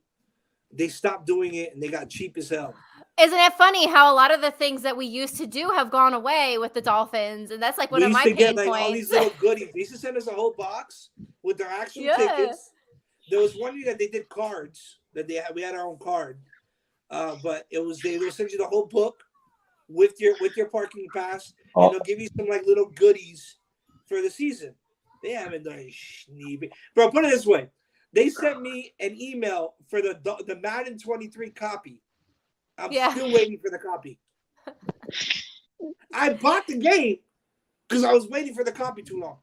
They stopped doing it, and they got cheap as hell. Isn't it funny how a lot of the things that we used to do have gone away with the Dolphins? And that's like one of my pain points. All these little goodies. They used to send us a whole box with their actual tickets. There was one year that they did cards that we had our own card. But it was they'll send you the whole book with your parking pass, and they'll give you some like little goodies for the season. They haven't done schneebie. Bro, put it this way. They sent me an email for the Madden 23 copy. I'm still waiting for the copy. I bought the game because I was waiting for the copy too long.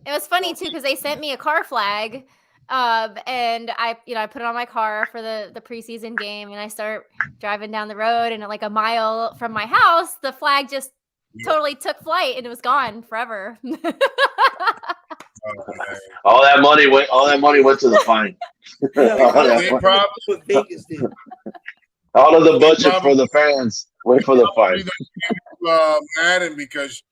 It was funny too because they sent me a car flag, and I put it on my car for the preseason game, and I start driving down the road, and like a mile from my house, the flag just totally took flight and it was gone forever. man. All that money went to the fine. They probably, what Vegas did. All of the budget probably- for the fans went for the fine. Madden, because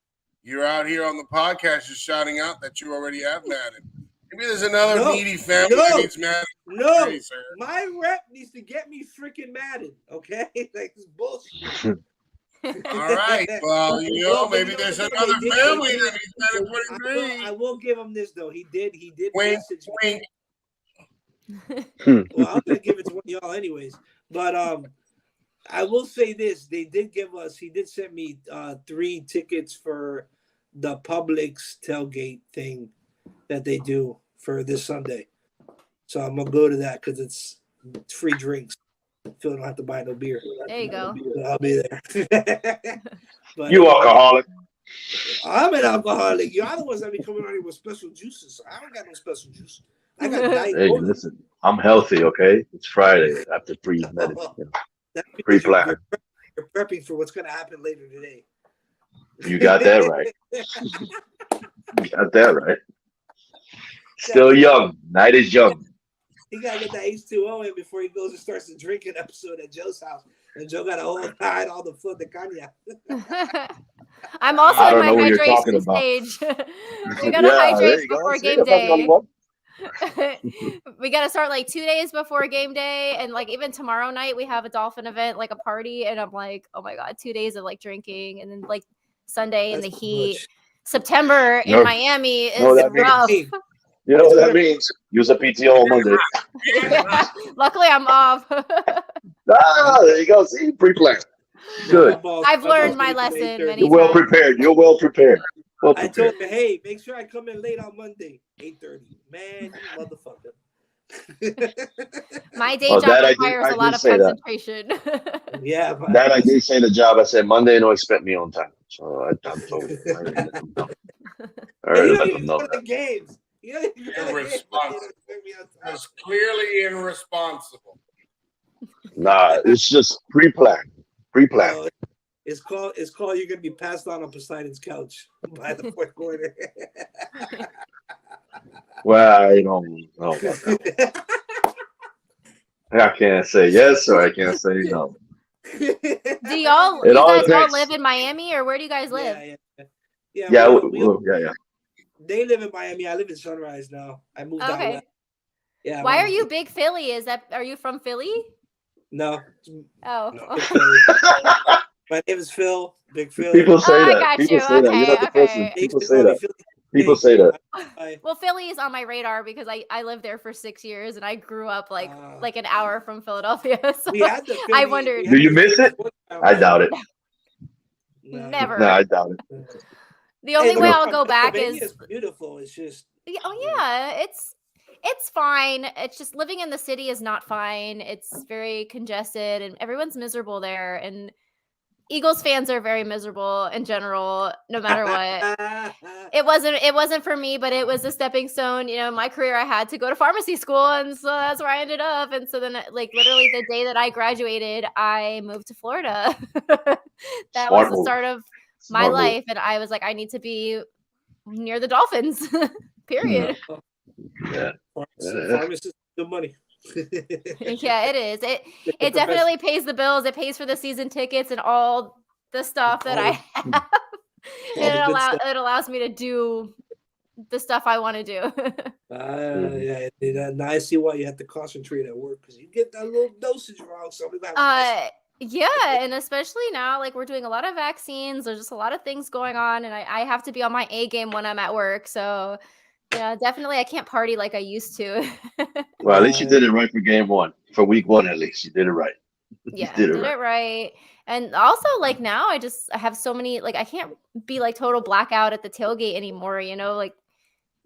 you're out here on the podcast just shouting out that you already have Madden. Maybe there's another needy family that needs Madden. No, Hey, sir. my rep needs to get me freaking Madden. Okay, like this bullshit. All right. Well, maybe there's another family that needs Madden 23. I will give him this though. He did Wink, message wink. me. Well, I'm gonna give it to one of y'all anyways. But I will say this: he did send me 3 tickets for the Publix tailgate thing that they do for this Sunday. So I'm gonna go to that because it's free drinks. Phil don't have to buy no beer. There you go. I'll be there. But, You alcoholic. I'm an alcoholic. Y'all the ones that be coming on here with special juices. I don't got no special juice. I got Diet Hey, Coke. listen, I'm healthy, okay? It's Friday after pre-medicine. That's because Pre-plan. You're prepping for what's going to happen later today. You got that right. You got that right. Still young. Night is young. He got to get that H2O in before he goes and starts the drinking episode at Joe's house. And Joe got to hide all the food, the cognac. I'm also I in don't my know what you're talking hydration about. stage. We gotta there hydrate you go. before See, game that's what I'm day. about. We gotta start like 2 days before game day, and like even tomorrow night we have a dolphin event, like a party, and I'm like, oh my god, 2 days of like drinking, and then like Sunday in the That's heat. much. September in No. Miami No, is that means- rough. Hey, You know what that means? Use a PTO on Monday. Yeah. Luckily, I'm off. There you go. See, pre-plan. Good. I've learned my lesson many You're well prepared. You're well prepared. Well I prepared. told him, hey, make sure I come in late on Monday, 8:30. Man, you motherfucker. My day Oh, job that I did- requires I a lot did of say that. concentration. Yeah, but That I did say the job. I said Monday, no expect me on time. So I'm told. I already let them know. I Hey, already you let don't them even know go to the that. games. You don't even go to the games. Irresponsible. You don't That's clearly irresponsible. Nah, it's just pre-plan. Pre-plan. No, it's called you're gonna be passed on Poseidon's couch by the fourth quarter. Well, I don't know about that. I can't say yes or I can't say no. Do y'all, It you all guys all depends. live in Miami, or where do you guys live? Yeah. Yeah, we- yeah. They live in Miami. I live in Sunrise now. I moved out Okay. west. Yeah. Why are you big Philly? Are you from Philly? No. Oh. No, Big Philly. My name is Phil. Big Phil. People say I that. got People you. say that. You're not the Okay, person. okay. People say that. People say that. Well, Philly is on my radar because I lived there for 6 years and I grew up like an hour from Philadelphia. So We had the Philly, I wondered. Do you miss it? I doubt it. No. Never. No, I doubt it. The only Hey, way look, I'll go back Pennsylvania is beautiful. It's just oh yeah, it's fine. It's just living in the city is not fine. It's very congested and everyone's miserable there. And Eagles fans are very miserable in general, no matter what. It wasn't for me, but it was a stepping stone. You know, in my career, I had to go to pharmacy school, and so that's where I ended up. And so then, like literally the day that I graduated, I moved to Florida. That was the start of my life, and I was like, I need to be near the Dolphins. Period. Yeah. Pharmacists good money. Yeah, it is. It definitely pays the bills. It pays for the season tickets and all the stuff that I have. It allows me to do the stuff I want to do. Yeah. Now I see why you have to concentrate at work because you get that little dosage wrong. Yeah, and especially now, like we're doing a lot of vaccines. There's just a lot of things going on, and I have to be on my A game when I'm at work. So, yeah, definitely, I can't party like I used to. Well, at least you did it right for game one. For week one, at least you did it right. Yeah, did it right. And also, like now, I have so many. Like I can't be like total blackout at the tailgate anymore. You know, like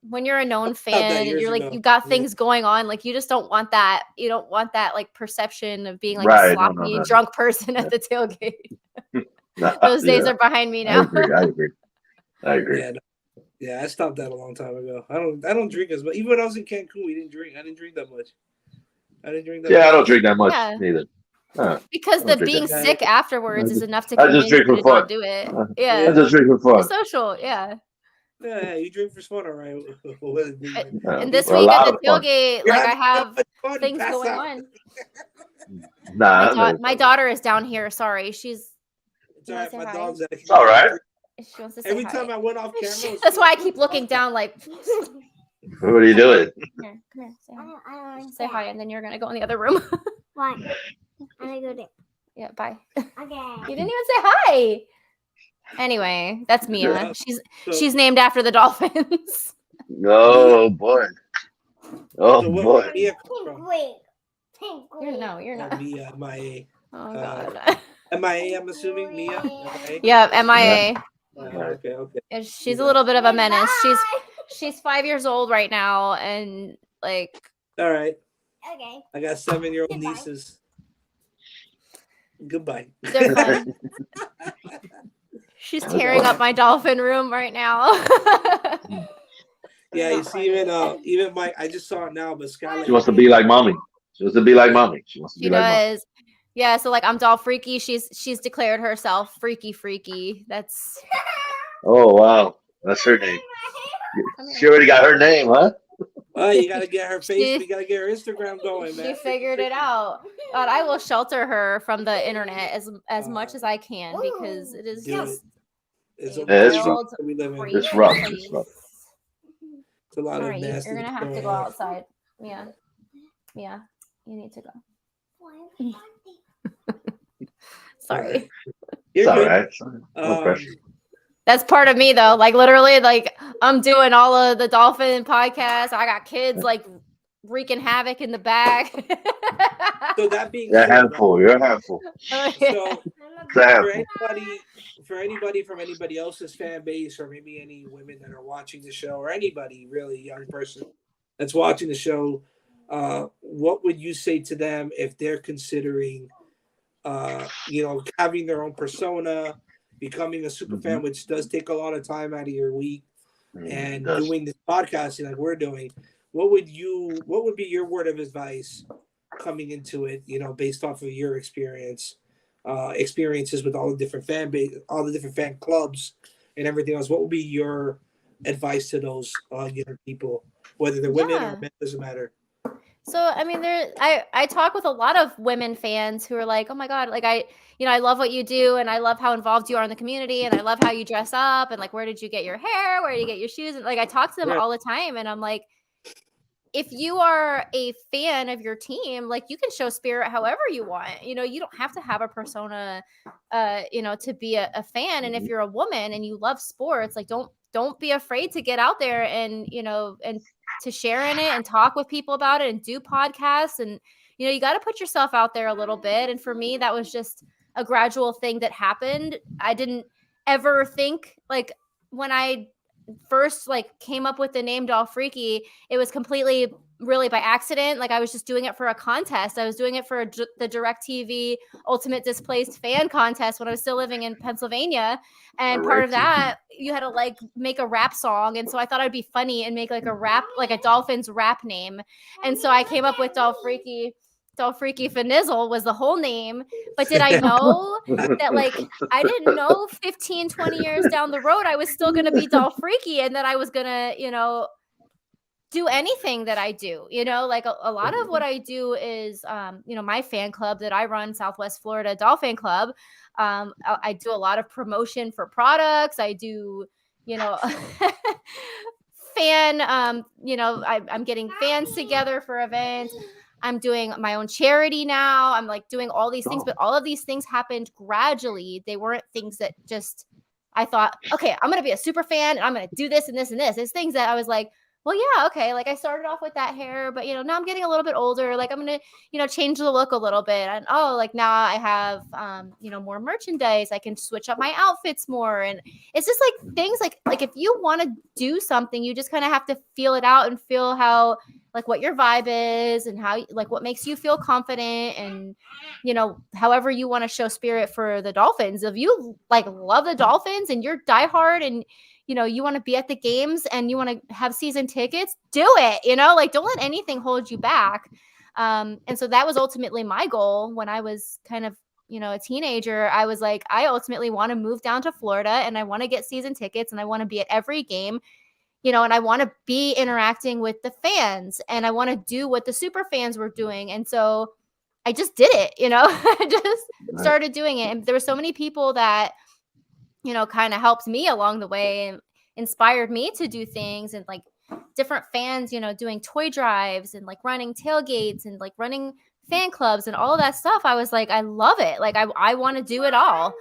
when you're a known fan and you're like you got things going on, like you just don't want that. You don't want that like perception of being like a sloppy drunk person at the tailgate. Those days are behind me now. I agree. Yeah, I stopped that a long time ago. I don't drink as much. Even when I was in Cancun, we didn't drink. I didn't drink that much. I don't drink that much neither. Because the being sick afterwards is enough to I just convince drink you for to fun. not do it. Yeah, I just drink for fun. It's social. Yeah. Yeah, you drink for fun, all right. And this for a week at lot the of fun. tailgate, You're like I having so have much fun, things pass going out. on. Nah, My daughter is down here. Sorry, she's. It's all right. My dog's at it's all right. She wants to say Every hi. time I went off camera, That's why I keep looking down. Like, What are you doing? come here, say hi. Say hi, and then you're gonna go in the other room. Why? I'm gonna go there. Yeah, bye. Okay. You didn't even say hi. Anyway, that's Mia. So- She's named after the Dolphins. Oh boy. Oh So what boy. Mia come Pink from? wig. Pink You're wig. no, you're Oh, not. Mia, MIA. Oh god. MIA, I'm assuming Mia. MIA. Yeah, MIA. Okay. And she's a little bit of a menace. She's 5 years old right now, and like. All right. Okay. I got 7-year-old Goodbye. nieces. Goodbye. They're fun. She's tearing up my dolphin room right now. Yeah, you see, even Mike. I just saw it now, but Skylar. She wants to be like mommy. She wants to be like mommy. She wants to She be like mommy. does. Yeah, so like I'm doll freaky. She's declared herself freaky. That's Oh wow. That's her name. Come She here. already got her name, huh? Oh, you gotta get her face. She- We gotta get her Instagram going, man. She figured it out. God, I will shelter her from the internet as much as I can because it is Do just It's a a Yeah, it's rough. wild, we live in. crazy It's rough. place. It's rough. It's a lot All of right, nasty. you're gonna have to going go on. outside. Yeah, you need to go. Sorry. You're It's all good. right. No Um, pressure. That's part of me though. Like literally, like I'm doing all of the dolphin podcasts. I got kids like wreaking havoc in the back. So that being You're a said, handful. You're a handful. so It's a for handful. anybody from anybody else's fan base, or maybe any women that are watching the show, or anybody really young person that's watching the show, what would you say to them if they're considering, having their own persona, becoming a super fan, which does take a lot of time out of your week, and doing this podcasting like we're doing? What would be your word of advice coming into it? Based off of your experiences with all the different fan base, all the different fan clubs, and everything else. What would be your advice to those young people, whether they're women or men? Doesn't matter. So I mean, I talk with a lot of women fans who are like, oh my god, like I love what you do, and I love how involved you are in the community, and I love how you dress up, and like where did you get your hair, where did you get your shoes, and like I talk to them all the time, and I'm like, if you are a fan of your team, like you can show spirit however you want. You don't have to have a persona, to be a fan. And if you're a woman and you love sports, like don't be afraid to get out there and and to share in it and talk with people about it and do podcasts. And you got to put yourself out there a little bit. And for me, that was just a gradual thing that happened. I didn't ever think, like, when I first like came up with the name Doll Freaky, it was completely really by accident. Like I was just doing it for a contest. I was doing it for the DirecTV Ultimate Displaced Fan Contest when I was still living in Pennsylvania. And part of that, you had to like make a rap song. And so I thought I'd be funny and make like a rap, like a Dolphins rap name. And so I came up with Doll Freaky Finizzle was the whole name. But did I know that, like, I didn't know 15, 20 years down the road, I was still going to be Doll Freaky and that I was going to, do anything that I do, like a lot of what I do is, my fan club that I run, Southwest Florida Dolphin Club. I do a lot of promotion for products. I do, fan, I'm getting fans together for events. I'm doing my own charity now. I'm like doing all these things, but all of these things happened gradually. They weren't things that just, I thought, okay, I'm going to be a super fan and I'm going to do this and this and this. It's things that I was like, well, yeah, okay. Like I started off with that hair, but now I'm getting a little bit older. Like I'm going to, change the look a little bit. And like now I have, more merchandise. I can switch up my outfits more. And it's just like things like if you want to do something, you just kind of have to feel it out and feel how, like what your vibe is and how, like what makes you feel confident and, however you want to show spirit for the Dolphins. If you like love the Dolphins and you're diehard and, you want to be at the games and you want to have season tickets, do it, like don't let anything hold you back. And so that was ultimately my goal when I was kind of a teenager, I was like, I ultimately want to move down to Florida and I want to get season tickets and I want to be at every game, and I want to be interacting with the fans and I want to do what the super fans were doing. And so I just did it, I just started doing it. And there were so many people that, kind of helped me along the way and inspired me to do things, and like different fans, doing toy drives and like running tailgates and like running fan clubs and all of that stuff. I was like, I love it. Like I want to do it all.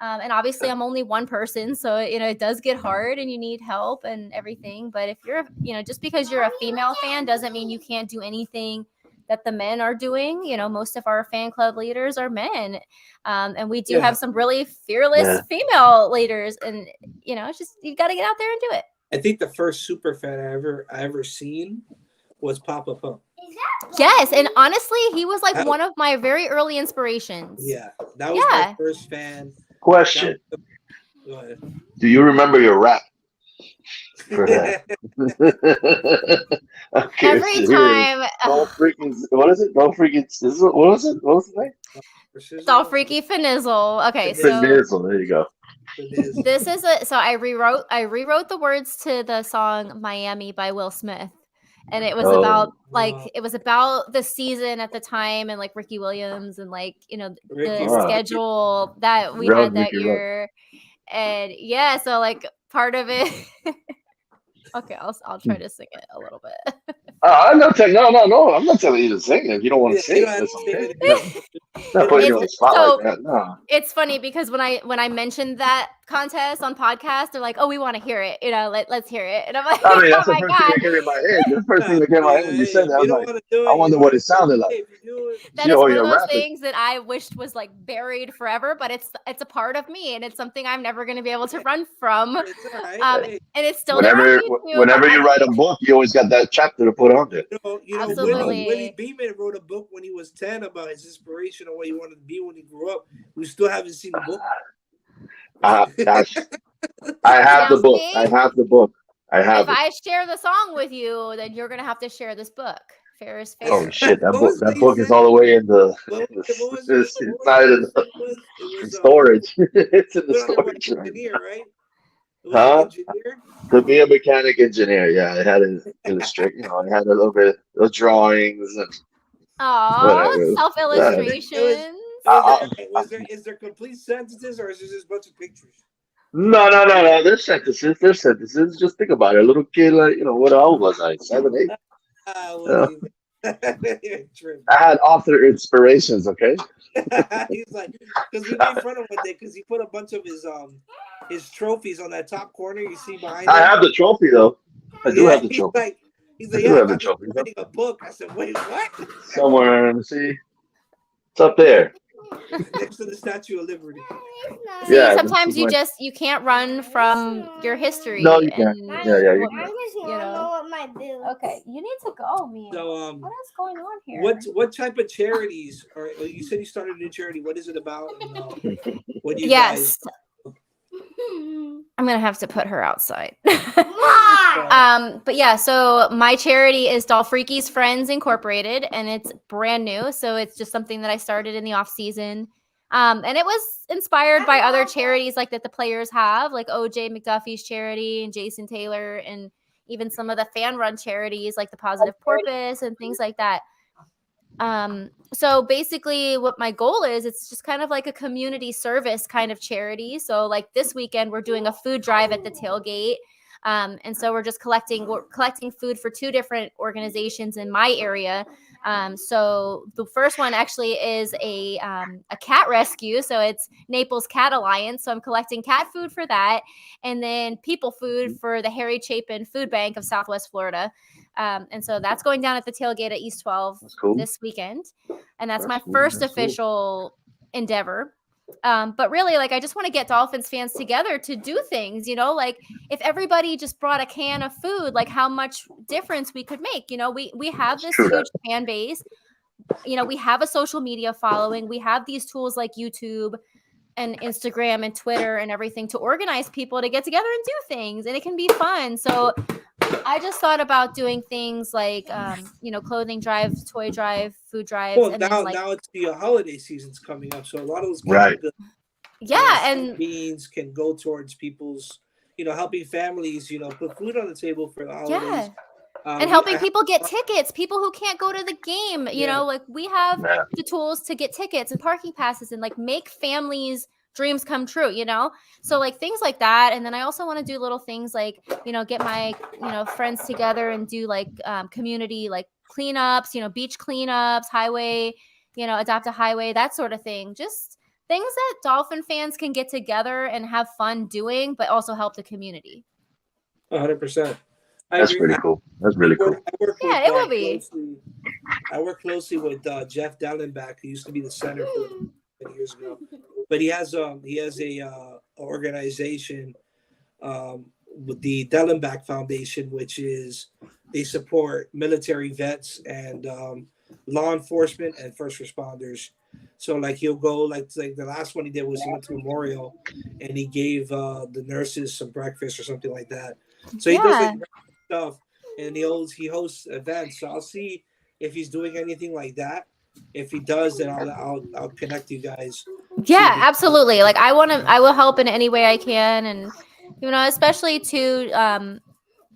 And obviously I'm only one person, so it does get hard and you need help and everything. But if you're, just because you're a female fan doesn't mean you can't do anything that the men are doing. Most of our fan club leaders are men, and we do have some really fearless female leaders. And it's just, you got to get out there and do it. I think the first super fan I ever seen was Papa Pump. Yes, and honestly, he was like one of my very early inspirations. Yeah, that was my first fan. Question: do you remember your rap? Okay, every time. Don't freaking. What is it? Don't freaking. What was it? What was the name? Don't freaky finizzle. Okay, Finizzle. There you go. This is so I rewrote the words to the song Miami by Will Smith. And it was about it was about the season at the time and like Ricky Williams and like, the schedule that we had that year. And so like part of it. Okay, I'll try to sing it a little bit. I'm not telling. No. I'm not telling you to sing it. If you don't want to sing it, that's okay. Not putting you on the spot like that. No. It's funny because when I mentioned that contest on podcast, they're like, "Oh, we want to hear it. Let's hear it." And I'm like, I mean, that's the first thing that came in my head. The first thing that came in my head when you said that, I was like, I wonder what it sounded like. That is one of those things that I wished was like buried forever, but it's a part of me, and it's something I'm never going to be able to run from. And it's still whenever you write a book, you always got that chapter to put on there. Absolutely. Willie Beeman wrote a book when he was 10 about his inspiration of what he wanted to be when he grew up. We still haven't seen the book. I have the book. I have the book. If I share the song with you, then you're gonna have to share this book. Fair is fair. Oh shit! That book is all the way in the. It's not in storage. It's in the storage. Engineer, right? Huh? To be a mechanic engineer, yeah. I had an illustrate. I had a little bit of drawings and. Self-illustrations. Is there complete sentences or is there just a bunch of pictures? No. There's sentences. Just think about it. A little kid, like, what old was I? 7, 8? I had author inspirations, okay? He's like, because we made fun of one day because he put a bunch of his trophies on that top corner you see behind him. I have the trophy, though. I do have the trophy. He's like, I'm writing a book. I said, wait, what? Somewhere, let me see. It's up there. Next to the Statue of Liberty. Sometimes you can't run from your history. No, you can't. I just want to know what my bill. Okay, you need to go, Mia. So, what is going on here? What type of charities? Or you said you started a new charity. What is it about? What do you guys? I'm gonna have to put her outside. But yeah, so my charity is Dolfreaky's Friends Incorporated, and it's brand new. So it's just something that I started in the off season. And it was inspired by other charities like that the players have, like OJ McDuffie's charity and Jason Taylor, and even some of the fan run charities like the Positive Porpoise and things like that. So basically what my goal is, it's just kind of like a community service kind of charity. So like this weekend, we're doing a food drive at the tailgate. And so we're collecting food for 2 different organizations in my area. So the first one actually is a cat rescue. So it's Naples Cat Alliance. So I'm collecting cat food for that. And then people food for the Harry Chapin Food Bank of Southwest Florida. And so that's going down at the tailgate at East 12 this weekend. And that's my first official endeavor. But really, like, I just want to get Dolphins fans together to do things, like if everybody just brought a can of food, like how much difference we could make. We have this huge fan base. We have a social media following. We have these tools like YouTube and Instagram and Twitter and everything to organize people to get together and do things. And it can be fun. So I just thought about doing things like, clothing drive, toy drive, food drives, Well, and now then like, now it's the holiday season's coming up, so a lot of those Right. and beans can go towards people's, helping families, put food on the table for the holidays. And helping people get tickets, people who can't go to the game, like we have Yeah. the tools to get tickets and parking passes and like make families' dreams come true, So like things like that. And then I also want to do little things like, get my, friends together and do like community like cleanups, beach cleanups, highway, adopt a highway, that sort of thing. Just things that Dolphin fans can get together and have fun doing, but also help the community. 100%. That's pretty cool. That's really cool. It will be. I work closely with Jeff Dellenbach, who used to be the center for many years ago. But he has a organization with the Dellenbach Foundation, which is they support military vets and law enforcement and first responders. So like he'll go like the last one he did was he went to Memorial and he gave the nurses some breakfast or something like that. So he does like stuff and he hosts events. So I'll see if he's doing anything like that. If he does, then I'll connect you guys. Yeah, absolutely. Like I will help in any way I can, and especially to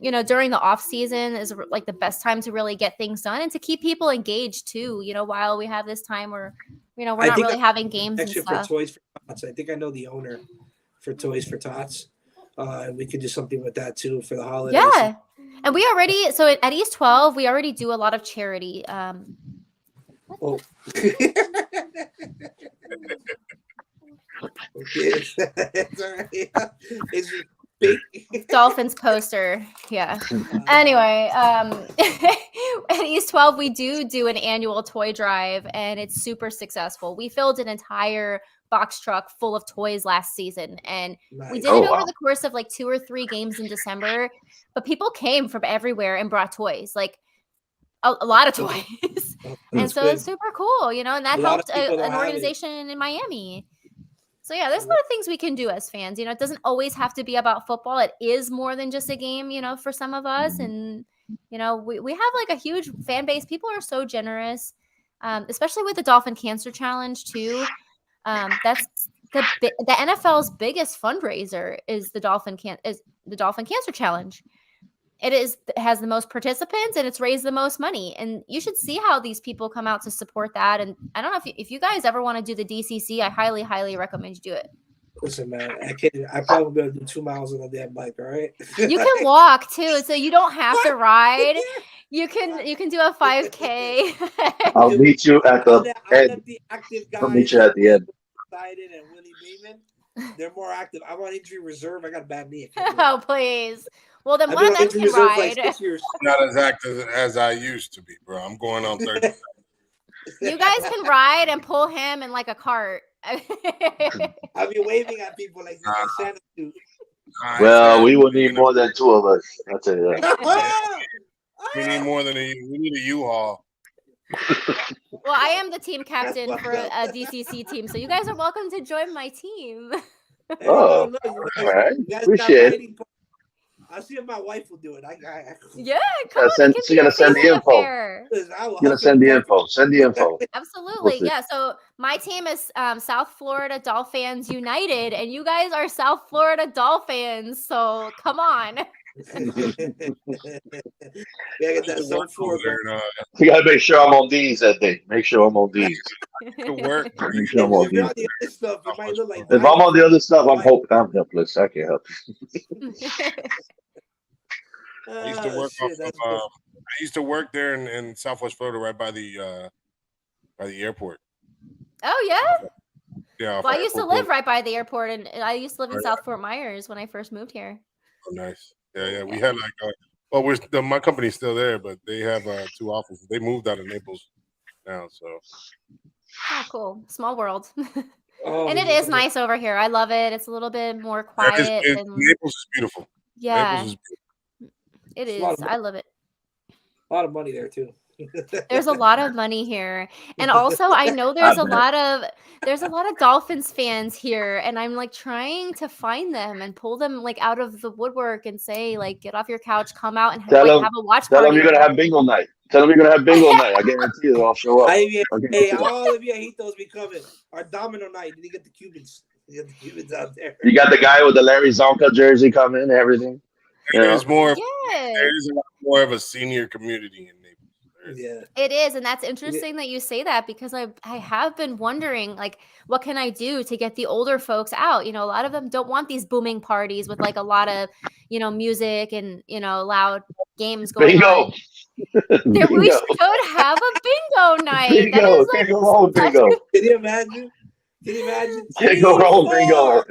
during the off season is like the best time to really get things done and to keep people engaged too. While we have this time where we're not really having games and stuff. For Toys for Tots. I think I know the owner for Toys for Tots, and we could do something with that too for the holidays. Yeah, and we already at East 12 we already do a lot of charity. Oh. It's all right. It's big. Dolphins poster. Yeah. Anyway, at East 12 we do an annual toy drive and it's super successful. We filled an entire box truck full of toys last season and we did it over the course of like 2 or 3 games in December, but people came from everywhere and brought toys, like a lot of toys. And so it's super cool, and that helped an organization in Miami. So yeah, there's a lot of things we can do as fans. It doesn't always have to be about football. It is more than just a game, for some of us. And, we have like a huge fan base. People are so generous, especially with the Dolphin Cancer Challenge too. That's the NFL's biggest fundraiser is the Dolphin Cancer Challenge. It has the most participants and it's raised the most money. And you should see how these people come out to support that. And I don't know if you guys ever want to do the DCC, I highly, highly recommend you do it. Listen, man, I probably gonna do 2 miles on a damn bike, all right? You can walk too, so you don't have to ride. You can do a 5K. I'll meet you at the end. I'll meet you at the end. Biden and Willie Beeman, they're more active. I'm on injury reserve. I got a bad knee. Oh, please. Well, then one of them can ride. Like not as active as I used to be, bro. I'm going on 30. You guys can ride and pull him in like a cart. I'll be waving at people like my Santa suit. Well, we will need more than 2 of us. I'll tell you that. We need more than we need a U-Haul. Well, I am the team captain for a DCC team, so you guys are welcome to join my team. Oh, all right. Appreciate it. I'll see if my wife will do it. Yeah, come on. She's gonna send the info. You're gonna send the info. Send the info. Absolutely, yeah. So my team is South Florida Dolphins United, and you guys are South Florida Dolphins. So come on. You gotta make sure I'm on these that day. Make sure I'm on these. Work. Make sure I'm on these. If I'm on the other stuff, I'm helpless. I can't help. I used to work I used to work there in Southwest Florida, right by the airport. Oh yeah. Yeah. Well, I used to live right by the airport, and I used to live in South Fort Myers when I first moved here. Oh, nice. Yeah. We had like my company's still there, but they have 2 offices. They moved out of Naples now, so. Oh, cool. Small world. And it is nice over here. I love it. It's a little bit more quiet. Naples is beautiful. Yeah. It is. I love it. A lot of money there too. There's a lot of money here. And also I know there's a lot of Dolphins fans here, and I'm like trying to find them and pull them like out of the woodwork and say like, get off your couch, come out and Tell like them, have a watch tell them party. you're gonna have bingo night. Tell them you're gonna have bingo night. I guarantee you they'll show up. Hey, all of you Viejitos be coming. Our domino night. Did you get the Cubans? You got the Cubans out there. You got the guy with the Larry Zonka jersey coming and everything. There's more. Yeah. There's a lot more of a senior community in Naples. Yeah, it is, and that's interesting that you say that, because I have been wondering like, what can I do to get the older folks out? A lot of them don't want these booming parties with like a lot of music and loud games going on. Bingo. We should have a bingo night. Bingo. That is like Can't go wrong with bingo. Can you imagine? Can't go wrong with bingo.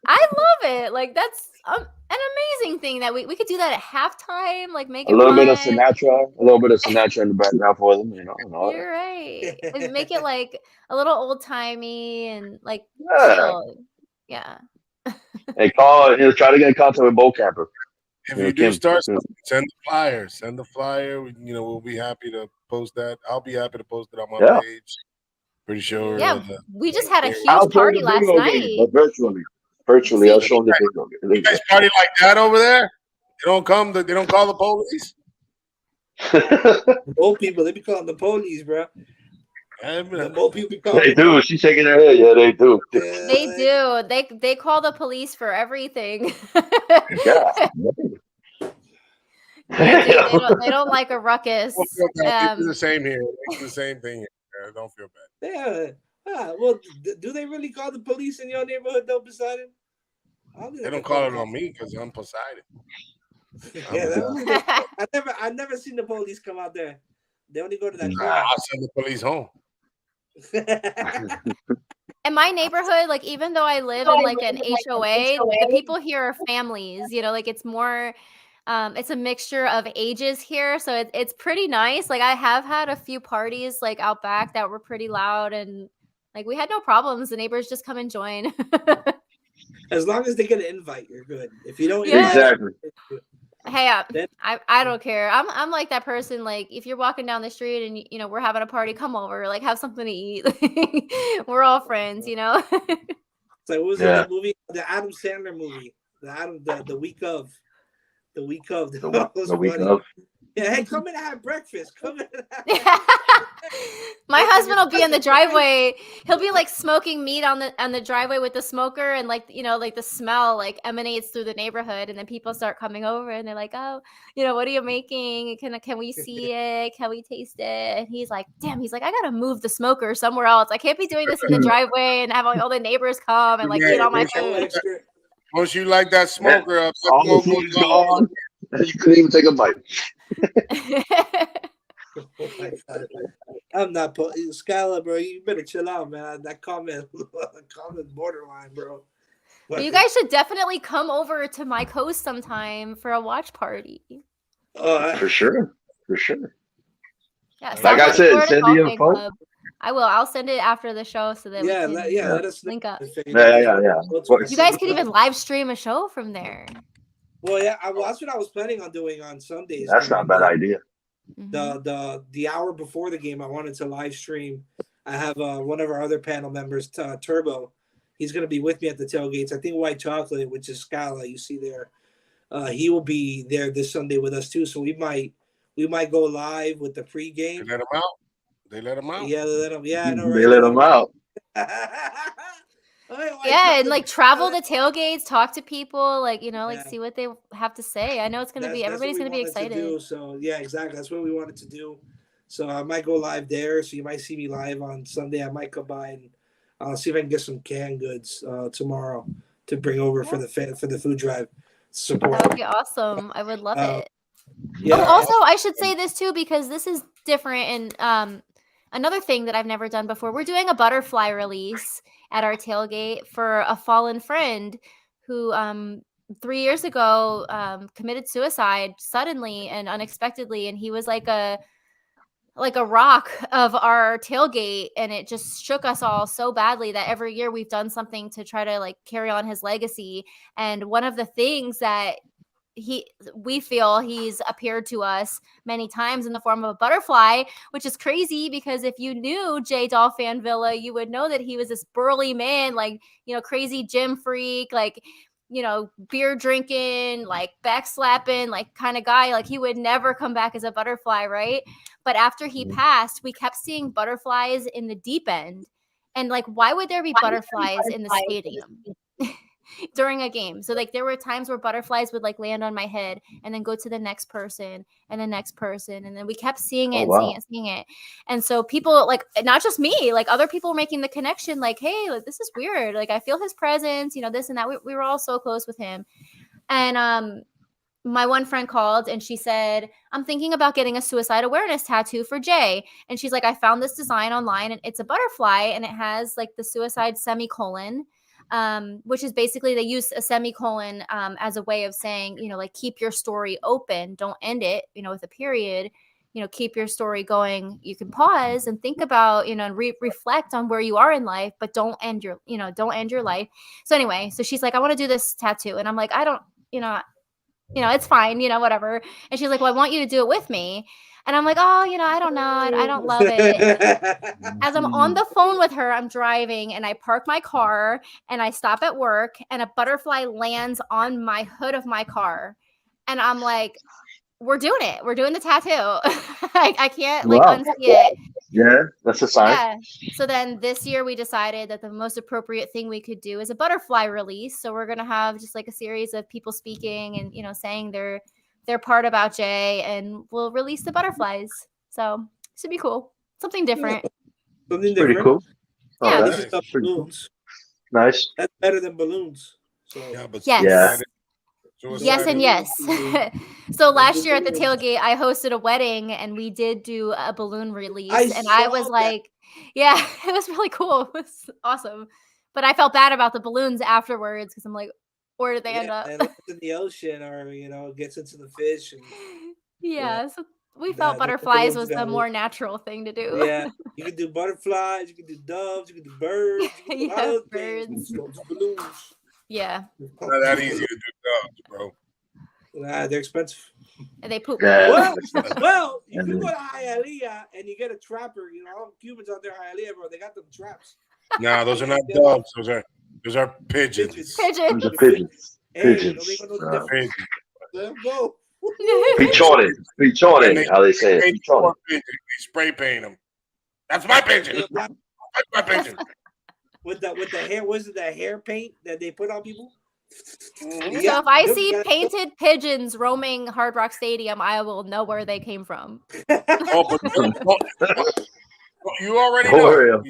I love it. Like that's an amazing thing that we could do that at halftime. Like make A it little bit of fun. Sinatra in the background for them, and all You're right. And make it like a little old timey and like Yeah. chill. Yeah. And try to get in contact with Bo Camper. If you do start something, send the flyer. Send the flyer. We'll be happy to post that. I'll be happy to post it on my page. Pretty sure. Yeah, we just had a huge party last night. But virtually, I'll show them the bingo game. You guys party like that over there? They don't come. They don't call the police. Old people, they be calling the police, bro. The old people be calling. They do. She's shaking her head. Yeah, they do. They do. They call the police for everything. Yeah. They don't like a ruckus. It's the same here. It's the same thing here. Don't feel bad. Yeah. Well, do they really call the police in your neighborhood though, Poseidon? They don't call it on me because I'm Poseidon. I've never seen the police come out there. They only go to that. I'll send the police home. In my neighborhood, like even though I live in like an HOA, the people here are families. Like it's more. It's a mixture of ages here, so it's pretty nice. Like I have had a few parties like out back that were pretty loud, and like we had no problems. The neighbors just come and join. As long as they get an invite, you're good. If you don't, exactly. Hey, I don't care. I'm like that person. Like if you're walking down the street and we're having a party, come over. Like have something to eat. We're all friends. It's like what was that movie? The Adam Sandler movie. The week of. The week of. The week of. Yeah, hey, come in and have breakfast. Come in. My husband will be in the driveway. He'll be like smoking meat on the driveway with the smoker, and like like the smell like emanates through the neighborhood, and then people start coming over and they're like, oh, what are you making? Can we see it? Can we taste it? And he's like, damn, I gotta move the smoker somewhere else. I can't be doing this in the driveway and have all the neighbors come and like eat all my food. Once you light that smoker up, all the food is gone. You couldn't even take a bite. Oh my God. I'm not Skylar, bro. You better chill out, man. That comment borderline, bro. Well, you guys should definitely come over to my coast sometime for a watch party. For sure. Yeah, like I said, send me a phone. I will. I'll send it after the show so that we can let us link up. Yeah. You guys could even live stream a show from there. Well, yeah, that's what I was planning on doing on Sundays. That's not a bad idea. The hour before the game, I wanted to live stream. I have one of our other panel members, Turbo. He's going to be with me at the tailgates. I think White Chocolate, which is Scala, you see there. He will be there this Sunday with us too. So we might go live with the pregame. They let him out. Yeah, they let him. Yeah, I know, right? They let him out. Yeah, and like travel to tailgates, talk to people, like see what they have to say. I know it's gonna be everybody's gonna be excited. So yeah, exactly. That's what we wanted to do. So I might go live there. So you might see me live on Sunday. I might come by and I'll see if I can get some canned goods tomorrow to bring over for the food drive support. That would be awesome. I would love it. Yeah. Oh, also, I should say this too because this is different and another thing that I've never done before. We're doing a butterfly release at our tailgate for a fallen friend who 3 years ago committed suicide suddenly and unexpectedly, and he was like a rock of our tailgate, and it just shook us all so badly that every year we've done something to try to like carry on his legacy. And one of the things that we feel he's appeared to us many times in the form of a butterfly, which is crazy because if you knew Jay Dolphin Villa, you would know that he was this burly man, like, crazy gym freak, like, beer drinking, like back slapping, like kind of guy. Like he would never come back as a butterfly, right? But after he passed, we kept seeing butterflies in the deep end. And like, why would there be butterflies in the stadium during a game? So like there were times where butterflies would like land on my head and then go to the next person and the next person. And then we kept seeing it seeing it. And so people, like, not just me, like other people were making the connection, like, hey, like, this is weird. Like I feel his presence, this and that. We were all so close with him. And my one friend called and she said, I'm thinking about getting a suicide awareness tattoo for Jay. And she's like, I found this design online and it's a butterfly and it has like the suicide semicolon, which is basically they use a semicolon as a way of saying, like keep your story open. Don't end it, with a period. Keep your story going. You can pause and think about, and reflect on where you are in life, but don't end your life. So anyway, so she's like, I want to do this tattoo. And I'm like, I don't, it's fine, whatever. And she's like, well, I want you to do it with me. And I'm like, oh, I don't know. I don't love it. As I'm on the phone with her, I'm driving and I park my car and I stop at work and a butterfly lands on my hood of my car. And I'm like, we're doing it. We're doing the tattoo. I can't unsee it. Yeah, that's a sign. Yeah. So then this year we decided that the most appropriate thing we could do is a butterfly release. So we're going to have just like a series of people speaking and, saying their part about Jay, and we'll release the butterflies. So it should be cool. Something different. Something pretty different. Cool. Yeah. This is stuff balloons. Cool. Nice. That's better than balloons. So Yeah, but yes. Yeah. Yes and yes. So last year at the tailgate, I hosted a wedding and we did do a balloon release. I was like, yeah, it was really cool. It was awesome. But I felt bad about the balloons afterwards because I'm like, where did they end up? It lands in the ocean or, gets into the fish. And, yeah, so we felt butterflies was the more natural thing to do. Yeah, you can do butterflies, you can do doves, you can do birds, you can do birds. Balloons. Yeah. Not that easy to do doves, bro. Nah, they're expensive. And they poop. Yeah. Well, if you go to Hialeah and you get a trapper, all Cubans out there in Hialeah, bro, they got them traps. No, those are not doves. Those are pigeons. Those are pigeons. Pigeons. Let them go. Pichones, how they say it. They spray paint them. That's my pigeon. That's my pigeon. With the hair, was it that hair paint that they put on people? So if I see painted pigeons roaming Hard Rock Stadium, I will know where they came from. Oh, but you already know.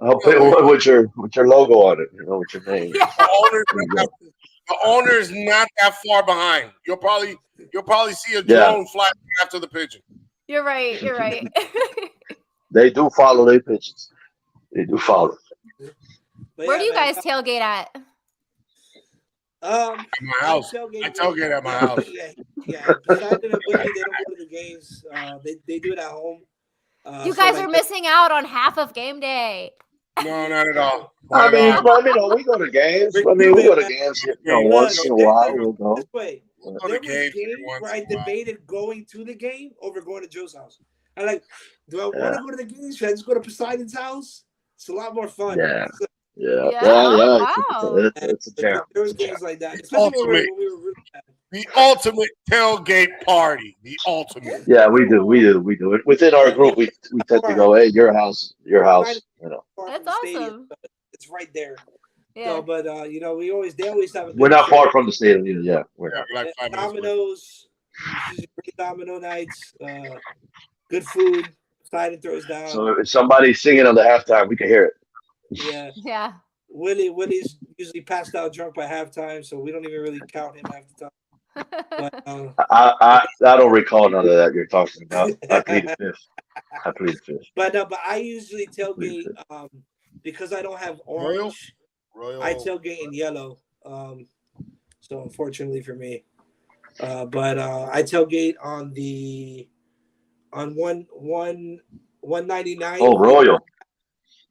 I'll put with your logo on it, with your name. Yeah. The owner is not that far behind. You'll probably see a drone flying after the pigeon. You're right. They do follow their pigeons. They do follow. Where do you guys tailgate at? At my house. I tailgate at my house. Yeah. Besides the ability, they don't go to the games. They do it at home. You guys are missing out on half of game day. No, not at all. I mean, we go to games. We go to games. Once in a while we'll go. This way, there was games where I debated going to the game over going to Joe's house. I'm like, do I want to go to the games? Should I just go to Poseidon's house? It's a lot more fun. Yeah. Wow. It's a jam. There was games like that. Especially when we were really bad. The ultimate tailgate party. The ultimate. Yeah, we do it within our group. We tend to go, hey, your house. That's awesome. It's right there. Yeah. So, but they always have a. We're not far from the stadium either. Yeah, we're like 5 minutes. Dominoes, domino nights, good food. Poseidon throws down. So if somebody's singing on the halftime, we can hear it. Yeah. Willie's usually passed out drunk by halftime, so we don't even really count him half the time. But, I don't recall none of that you're talking about. I plead the fifth. But I usually tailgate because I don't have orange. Royal. I tailgate in yellow. So unfortunately for me, but I tailgate on 199. Oh, Royal.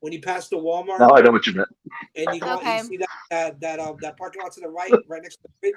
When you pass the Walmart. Now I know what you meant. And you go, you see that parking lot to the right next to the bridge.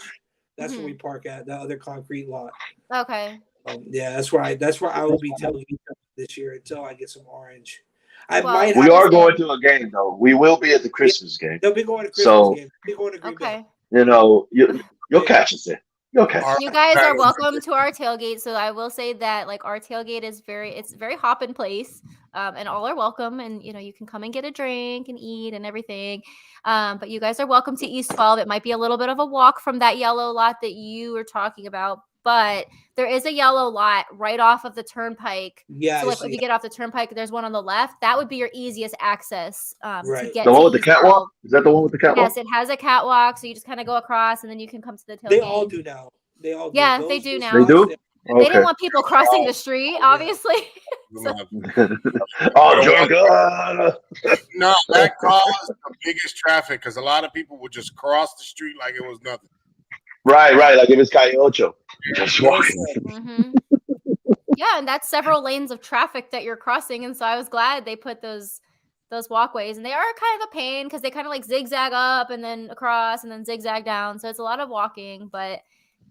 That's where we park at, the other concrete lot. Okay. Yeah, that's where I will be tailgating this year until I get some orange. We are going to a game though. We will be at the Christmas game. They'll be going to Christmas game. They'll be going to Green Bay. You know, you'll catch us there. You'll catch us. You guys are welcome to our tailgate. So I will say that like our tailgate is it's very hop in place, and all are welcome. And you know you can come and get a drink and eat and everything. But you guys are welcome to East 12. It might be a little bit of a walk from that yellow lot that you were talking about. But there is a yellow lot right off of the turnpike. Yeah. So like if you get off the turnpike, there's one on the left. That would be your easiest access to get the one with the East catwalk. 12. Is that the one with the catwalk? Yes, it has a catwalk, so you just kind of go across, and then you can come to the tailgate. They all do now. They all do. Yeah, they do now. They do. Okay. They didn't want people crossing the street, obviously. Oh, drunk. No, that caused the biggest traffic because a lot of people would just cross the street like it was nothing. Right. Like if it's Calle Ocho, just walking. Mm-hmm. Yeah, and that's several lanes of traffic that you're crossing, and so I was glad they put those walkways, and they are kind of a pain because they kind of like zigzag up and then across and then zigzag down, so it's a lot of walking. But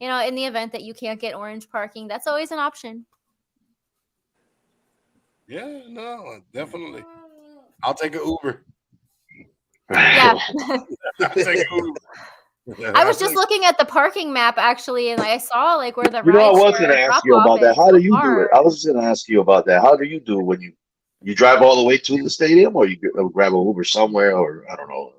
you know, in the event that you can't get orange parking, that's always an option. Yeah, no, definitely. I'll take an Uber. Yeah. I'll take an Uber. I was just looking at the parking map actually, and I saw like where the I was going to ask you about that. How do you do it? I was going to ask you about that. How do you do when you drive all the way to the stadium, or you grab an Uber somewhere, or I don't know,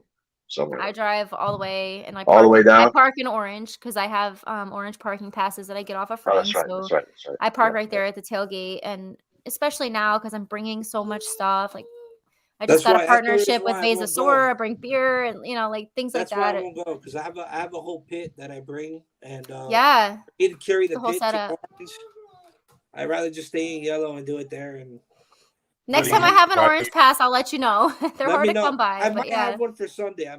somewhere? I drive all the way, and all the way down. I park in Orange because I have orange parking passes that I get off of friends. That's right. I park right there at the tailgate, and especially now because I'm bringing so much stuff, like. I just got a partnership with Vasasora. I bring beer and like things like that. That's why I won't go because I have a whole pit that I bring and yeah, I need to carry the whole pit setup. I'd rather just stay in yellow and do it there. And next time I have an orange pass, I'll let you know. They're hard to come by. I might have one for Sunday.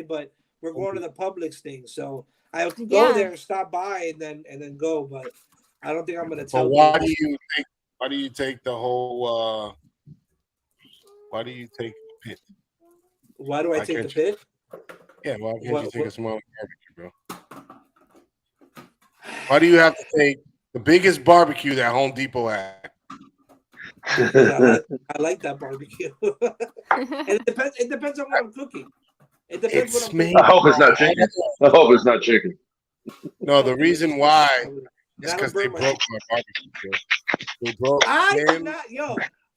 But we're going to the Publix thing, so I'll go there and stop by and then go. But I don't think I'm going to tell. Why do you take the whole? Why do you take the pit? Why do I take the pit? Yeah, why can't you take a small barbecue, bro? Why do you have to take the biggest barbecue that Home Depot had? I like that barbecue. And it depends on what I'm cooking. It depends what I'm cooking. I hope it's not chicken. No, the reason why is because they broke my barbecue grill. They broke.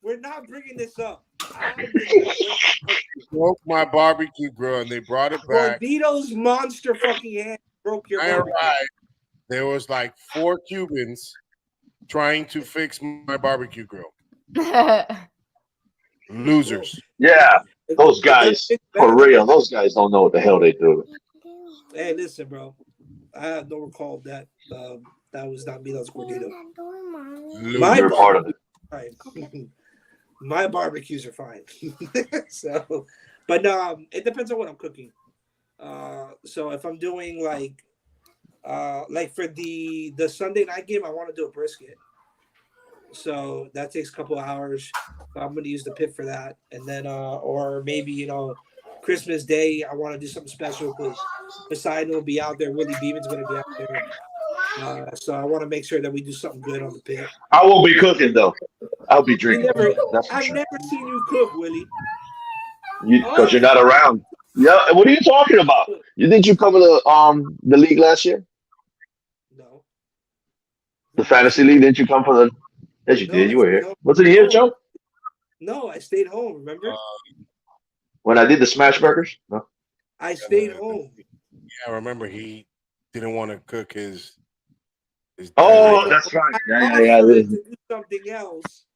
We're not bringing this up. Broke my barbecue grill and they brought it back. Vito's monster fucking hand broke your barbecue. Arrived, there was like 4 Cubans trying to fix my barbecue grill. Losers. Yeah, those guys, for real, those guys don't know what the hell they do. Hey, listen, bro. I have no recall that that was not Vito's gordito. My part of it. Right. My barbecues are fine. So, but no, it depends on what I'm cooking. So if I'm doing like for the Sunday night game, I want to do a brisket. So that takes a couple of hours. So I'm going to use the pit for that, and then or maybe Christmas Day I want to do something special because Poseidon will be out there. Willie Beeman's going to be out there. So I want to make sure that we do something good on the pit. I won't be cooking though. I'll be drinking. I've never seen you cook, Willie. Because you're not around. Yeah. What are you talking about? You think you covered the league last year? No. The fantasy league? Didn't you come for the? Yes, you did. You were here. Was it here, Joe? No, I stayed home. Remember? When I did the smash burgers? No. I stayed home. Yeah, I remember he didn't want to cook his that's right. Yeah. Do something else.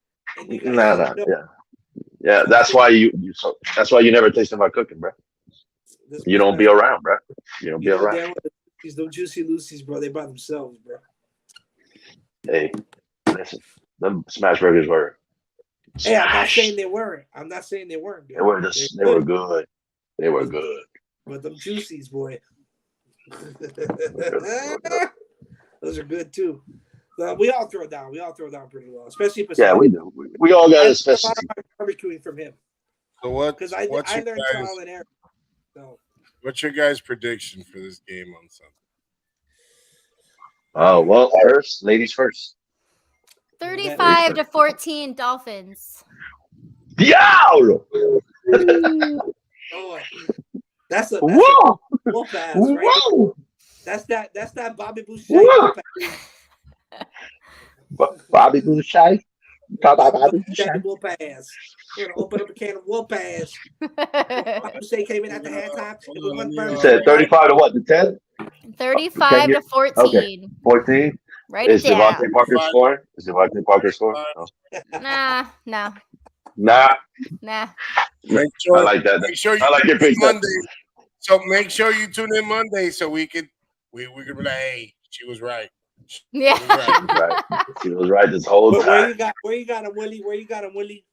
Yeah. That's why you never tasted my cooking, bro. You don't be around, bro. You don't be around. These Juicy Lucy's, bro. They by themselves, bro. Hey, listen, them smash burgers were. Hey, I'm not saying they weren't. Dude. They were good. They were good. But them Juicy's, boy. Those are good too. We all throw down. Pretty well, especially if we do. We all got a specialty. Barbecuing from him. So what? Because I learned trial and error. So what's your guys' prediction for this game on Sunday? Oh well, first, ladies first. 35-14 Dolphins. Diablo! Oh, that's a Whoa! wolf ass, right? Whoa! That's that Bobby Boucher Whoa! wolf ass. Bobby Boucher. Bobby Boucher Boucher. wolf ass. We're gonna open up a can of wolf ass. Bobby Boucher came in at the halftime. It was one You burger. said 35 to what? To 10? 35-14. Okay, 14. Write Is it down. Devontae Parker scoring? Is Devontae Parker scoring? No. Nah. Nah. Make I sure, like that. make sure you I like your tune in picks. Monday. So make sure you tune in Monday so we could be like, hey, she was right. Yeah. She was right. Right. She was right this whole time. Where you got him, Willie? Where you got him, Willie?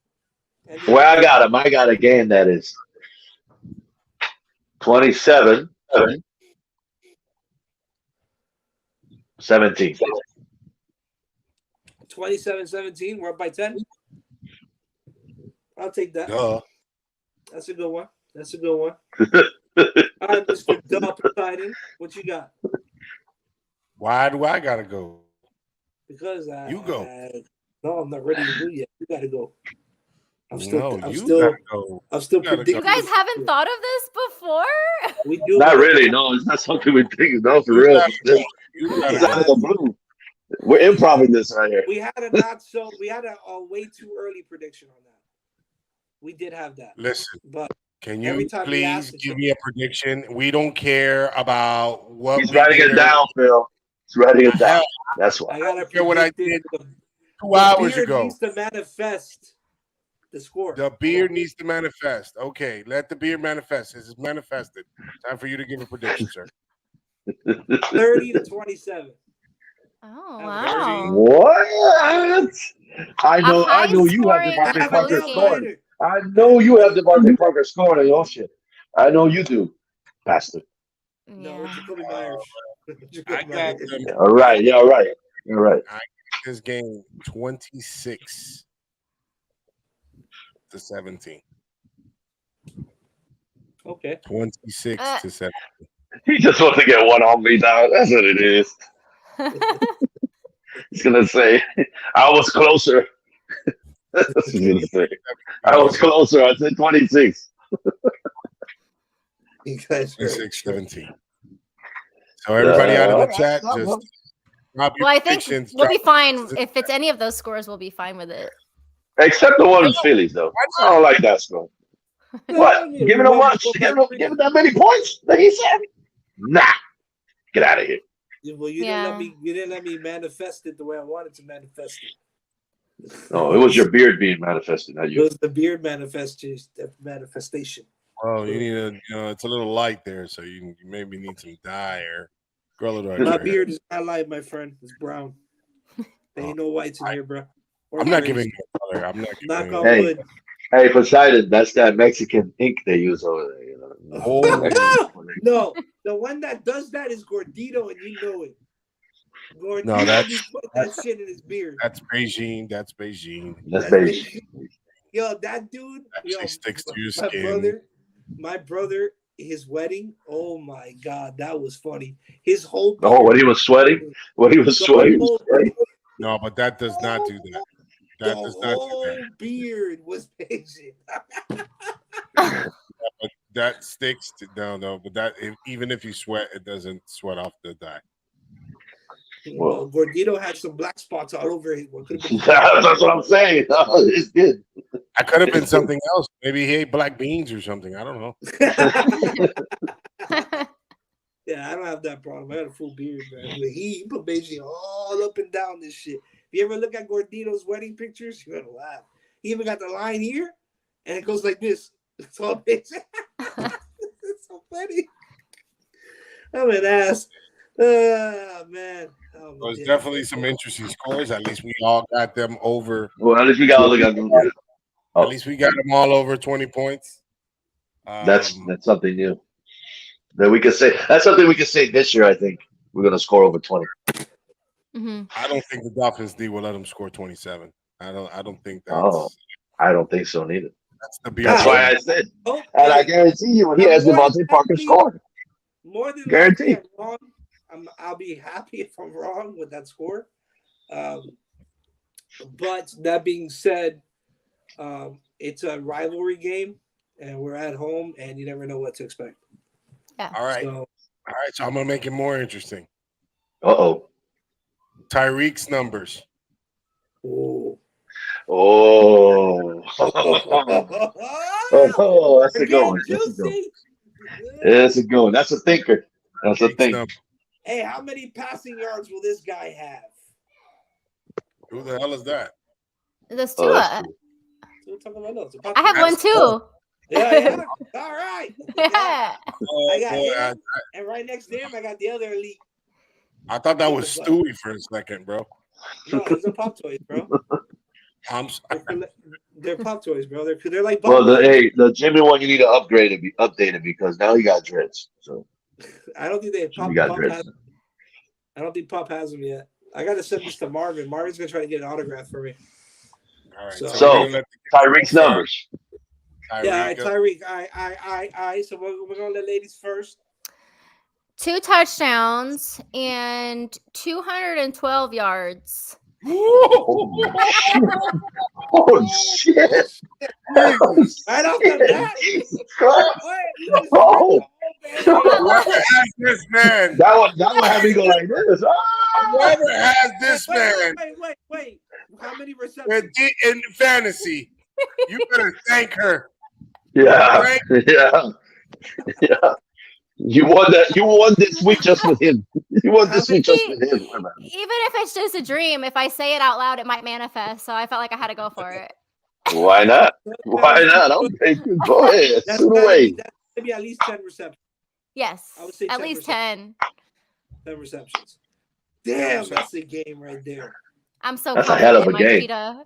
Where I got him, I got a game that is 27-17. 27-17. We're up by 10. I'll take that. Duh. That's a good one. All right, Mr. Dup Poseidon, what you got? Why do I gotta go? Because You go. No, I'm not ready to do yet. You gotta go. I'm still Gotta go. I'm still You gotta predicting. You guys haven't thought of this before? We do. Not really. No, it's not something we think. No, for real. You It's gotta out of go. the blue. We're improving this right here. We had a way too early prediction on that. We did have that. Listen, But can every you time we ask please it, give me a prediction? We don't care about what He's we writing did it down, Phil. He's writing it down. Hell, That's why. I gotta care what I predict did it. 2 hours beard ago. needs to manifest the score. The beard needs to manifest. Okay, let the beard manifest. This is manifested. Time for you to give a prediction, sir. 30-27. Oh, wow. What? I know you have DeVante Parker scoring. I know you have DeVante Parker scoring on your shit. I know you do, bastard. No, Jacoby Myers. I got them. Yeah, all right. Yeah, all right. All right. I got this game 26-17. Okay. 26-17. He just wants to get one on me now. That's what it is. He's gonna say, I was closer. That's what he's gonna say. I was closer. I said 26. You guys 26-17. So everybody out in the chat, just drop your Well, I think predictions. we'll be fine. If it's any of those scores, we'll be fine with it. Except the one in Phillies, though. I don't like that score. What? Giving him much? Giving that many points? That he said? Nah. Get out of here. Well, you didn't let me manifest it the way I wanted to manifest it. No, it was your beard being manifested, not It you. was the beard manifestation. Oh, you need it's a little light there, so you maybe need some dye or curl it right. My beard is not light, my friend. It's brown. There ain't no whites in here, bro. I'm not giving you color. I'm not giving Knock on Hey. wood. Hey, Poseidon, that's that Mexican ink they use over there. You know? No, the one that does that is Gordito, and you know it. Gordito, No, that's- put that shit in his beard. That's Beijing. That's Beijing. That's beige. Yo, that dude. Actually sticks to your skin. My brother, his wedding. Oh my god, that was funny. His whole. Oh, when he was sweating? When he was sweating? No, but that does not do that. That does not do whole that. beard was Beijing. But that sticks to no. But that even if you sweat, it doesn't sweat off the dye. Well, Gordito had some black spots all over him. That's what I'm saying. It's good. I could have been something else. Maybe he ate black beans or something. I don't know. Yeah, I don't have that problem. I got a full beard, man. He put Beijing all up and down this shit. If you ever look at Gordito's wedding pictures, you're gonna laugh. He even got the line here, and it goes like this. It's all Beijing. It's so funny. I'm an ass. Oh, man. Oh, There's definitely some interesting scores. At least we all got them over. Well, at least we got all the At least we got them all over 20 points. That's something new. That we could say. That's something we could say this year. I think we're gonna score over 20. Mm-hmm. I don't think the Dolphins D will let them score 27. I don't think that's. Oh, I don't think so neither. That's the beer. That's why I said. Oh, And I guarantee you, when he has DeVante Parker scored, more than guaranteed. likely, I'll be happy if I'm wrong with that score. But that being said, it's a rivalry game, and we're at home, and you never know what to expect. Yeah. All right. So I'm gonna make it more interesting. Uh-oh. Tyreek's numbers. Oh. Oh. Oh, that's a good one. That's a good one. Juicy. That's a good one. That's a thinker. That's a thinker. Hey, how many passing yards will this guy have? Who the hell is that? There's two. Oh, I have one too. Yeah. All right. Yeah. I got him, and right next to him, I got the other elite. I thought that was Stewie for a second, bro. No, those are Pop Toys, bro. They're Pop Toys, bro. They're like. Well, the Jimmy one you need to upgrade it, update it because now he got dreads. So I don't think they have Pop. I don't think Pop has them yet. I gotta send this to Marvin. Marvin's gonna try to get an autograph for me. All right. So Tyreek's numbers. Yeah, all right, Tyreek. I. So we're gonna let ladies first. 2 touchdowns and 212 yards. Oh shit! Right off the bat. Jesus Christ! Oh, whoever has this man. That one had me go like this. Whoever has this man. Wait. How many receptions? In fantasy, you better thank her. Yeah. You won that. You won this week just with him. You won this week just with him. Even if it's just a dream, if I say it out loud, it might manifest. So I felt like I had to go for it. Why not? Why not? Okay, go ahead. Shoot away. That's maybe at least 10 receptions. Yes. I would say at least 10. 10 receptions. Damn, that's a game right there. I'm so that's a hell of a game. Cheetah.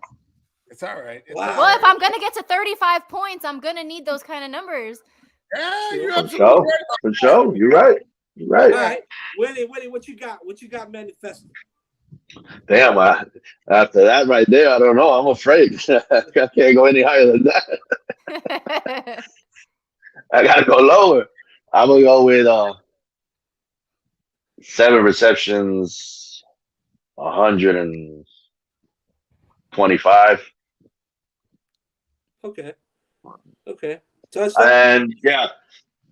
It's all right. Wow. Well, if I'm gonna get to 35 points, I'm gonna need those kind of numbers. Yeah, you're absolutely right. For sure. You're right. You're right. All right. Willie, what you got? What you got manifested? Damn, after that right there, I don't know. I'm afraid. I can't go any higher than that. I gotta go lower. I'm gonna go with 7 receptions, 125. Okay. Touchdown. And yeah,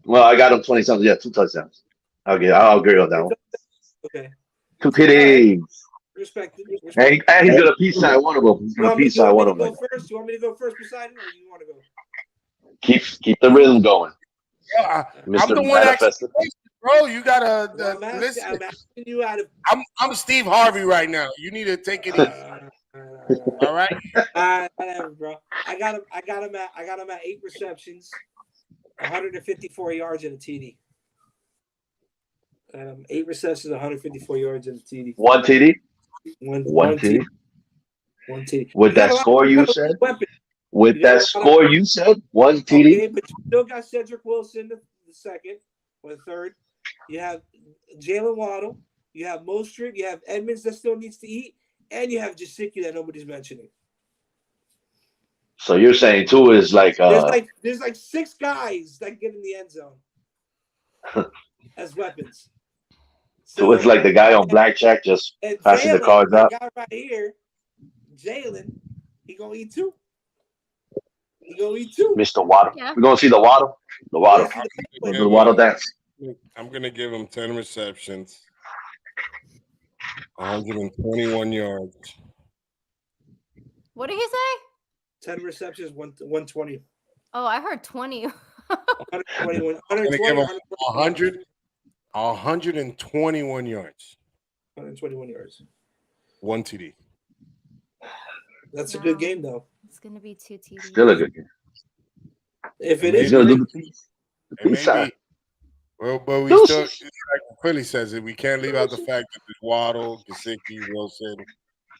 well, I got him 20 something. Yeah, 2 touchdowns. I'll agree on that one. Okay. 2 TDs. Respect. And he's gonna peace sign one of them. He's gonna peace sign one of them. You want me to go first beside him, or you want to go? Keep the rhythm going. Yeah, Mr. I'm the one asking, bro. You gotta listen. I'm asking you out of. I'm Steve Harvey right now. You need to take it easy. All right. Whatever, bro. I got him at 8 receptions, 154 yards and a TD. 8 receptions, 154 yards and a TD. 1 TD. One TD. 1 TD. With that score you said. With that score you said, 1 TD. Okay, but you still got Cedric Wilson the second or the third. You have Jalen Waddle. You have Mostert. You have Edmonds that still needs to eat. And you have Jasicki that nobody's mentioning. So you're saying 2 is like there's like 6 guys that get in the end zone as weapons. So it's like the guy on blackjack just passing the cards out. Guy right here, Jalen, he gonna eat 2. Mr. Waddle. Yeah. We're gonna see the Waddle. The Waddle. The Waddle dance. I'm gonna give him 10 receptions, 121 yards. What did he say? 10 receptions, 120. Oh, I heard 20. 121. I'm gonna give him 121 yards. 121 yards. 1 TD. That's a good game, though. It's gonna be 2 TDs. Still a good game. If it He's is, gonna do the side. Well, but we still, like Philly says it, we can't leave out the fact that there's Waddle, Gesicki, Wilson,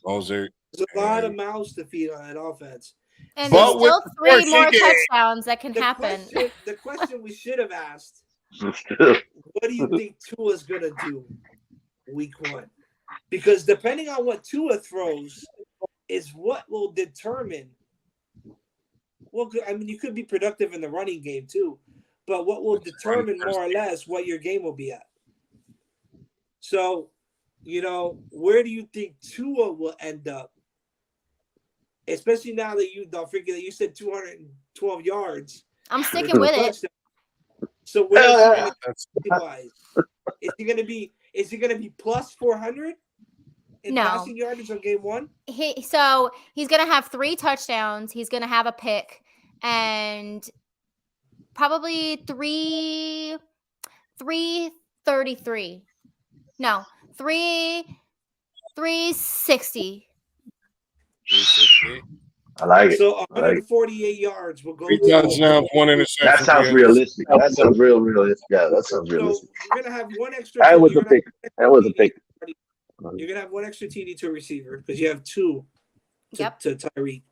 Mostert. There's a lot of mouths to feed on that offense. And there's still 3 more touchdowns that can happen. The question we should have asked, what do you think Tua's going to do week 1? Because depending on what Tua throws is what will determine. Well, I mean, you could be productive in the running game too, but what will determine more or less what your game will be at. So, where do you think Tua will end up? Especially now that don't forget that you said 212 yards. I'm sticking with it. So where is he going to wise? Is he going to be plus 400 in passing yardage on game one? So he's going to have 3 touchdowns. He's going to have a pick and probably 333. No, 360. 360. I like it. So 148 yards will go. 3 touchdowns, 1 interception. That sounds realistic. That sounds real realistic. Yeah, that sounds realistic. So you're gonna have one extra. That was a pick. That was a pick. You're gonna have one extra TD to a receiver because you have 2 to Tyreek,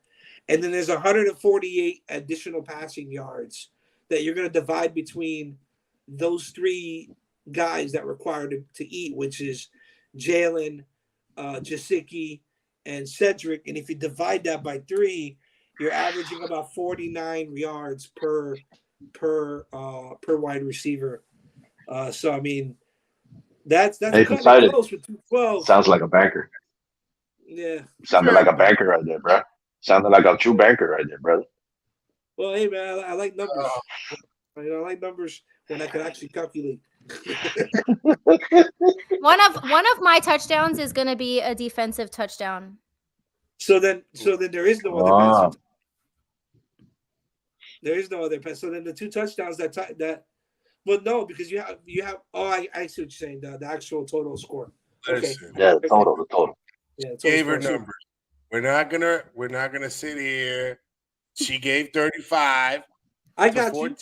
and then there's 148 additional passing yards that you're gonna divide between those 3 guys that require to eat, which is Jalen, Gesicki, and Cedric. And if you divide that by 3, you're averaging about 49 yards per wide receiver. So I mean, that's kind of close with 212. Sounds like a banker. Yeah, sounded like a banker right there, bro. Sounded like a true banker right there, brother. Well, hey man, I like numbers. I like numbers when I can actually calculate. One of my touchdowns is going to be a defensive touchdown. So then there is no other pass. There is no other pass. So then the 2 touchdowns that. Well, no, because you have. Oh, I see what you're saying. The actual total score. Okay. Yeah, the total. Yeah, gave her numbers. We're not gonna sit here. She gave 35. I got 14.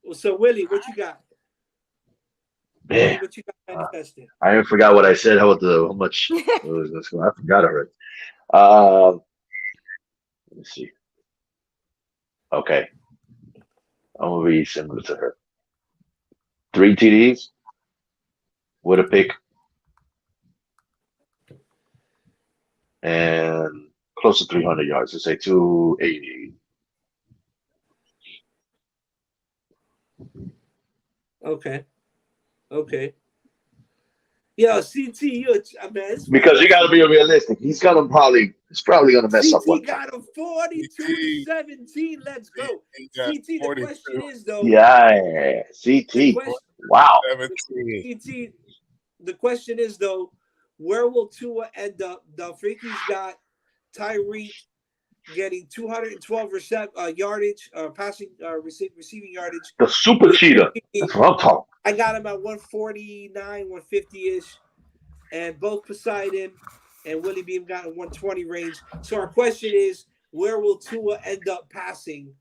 You. So Willie, what you got? Man, what you got manifesting? I forgot what I said. How much? I forgot already. Let me see. Okay, I'm gonna be similar to her. 3 TDs with a pick and close to 300 yards. Let's say 280. Okay. Yeah, CT, because you got to be realistic. It's probably gonna mess up one. CT got him 42-17. Let's go. CT, the question is though. Yeah, CT. Wow. CT, the question is though, where will Tua end up? The Freaky's got Tyreek getting 212 yardage, passing, receiving yardage. The super cheetah. That's what I'm talking. I got him at 149, 150-ish, and both Poseidon and Willie Beam got in 120 range. So our question is, where will Tua end up passing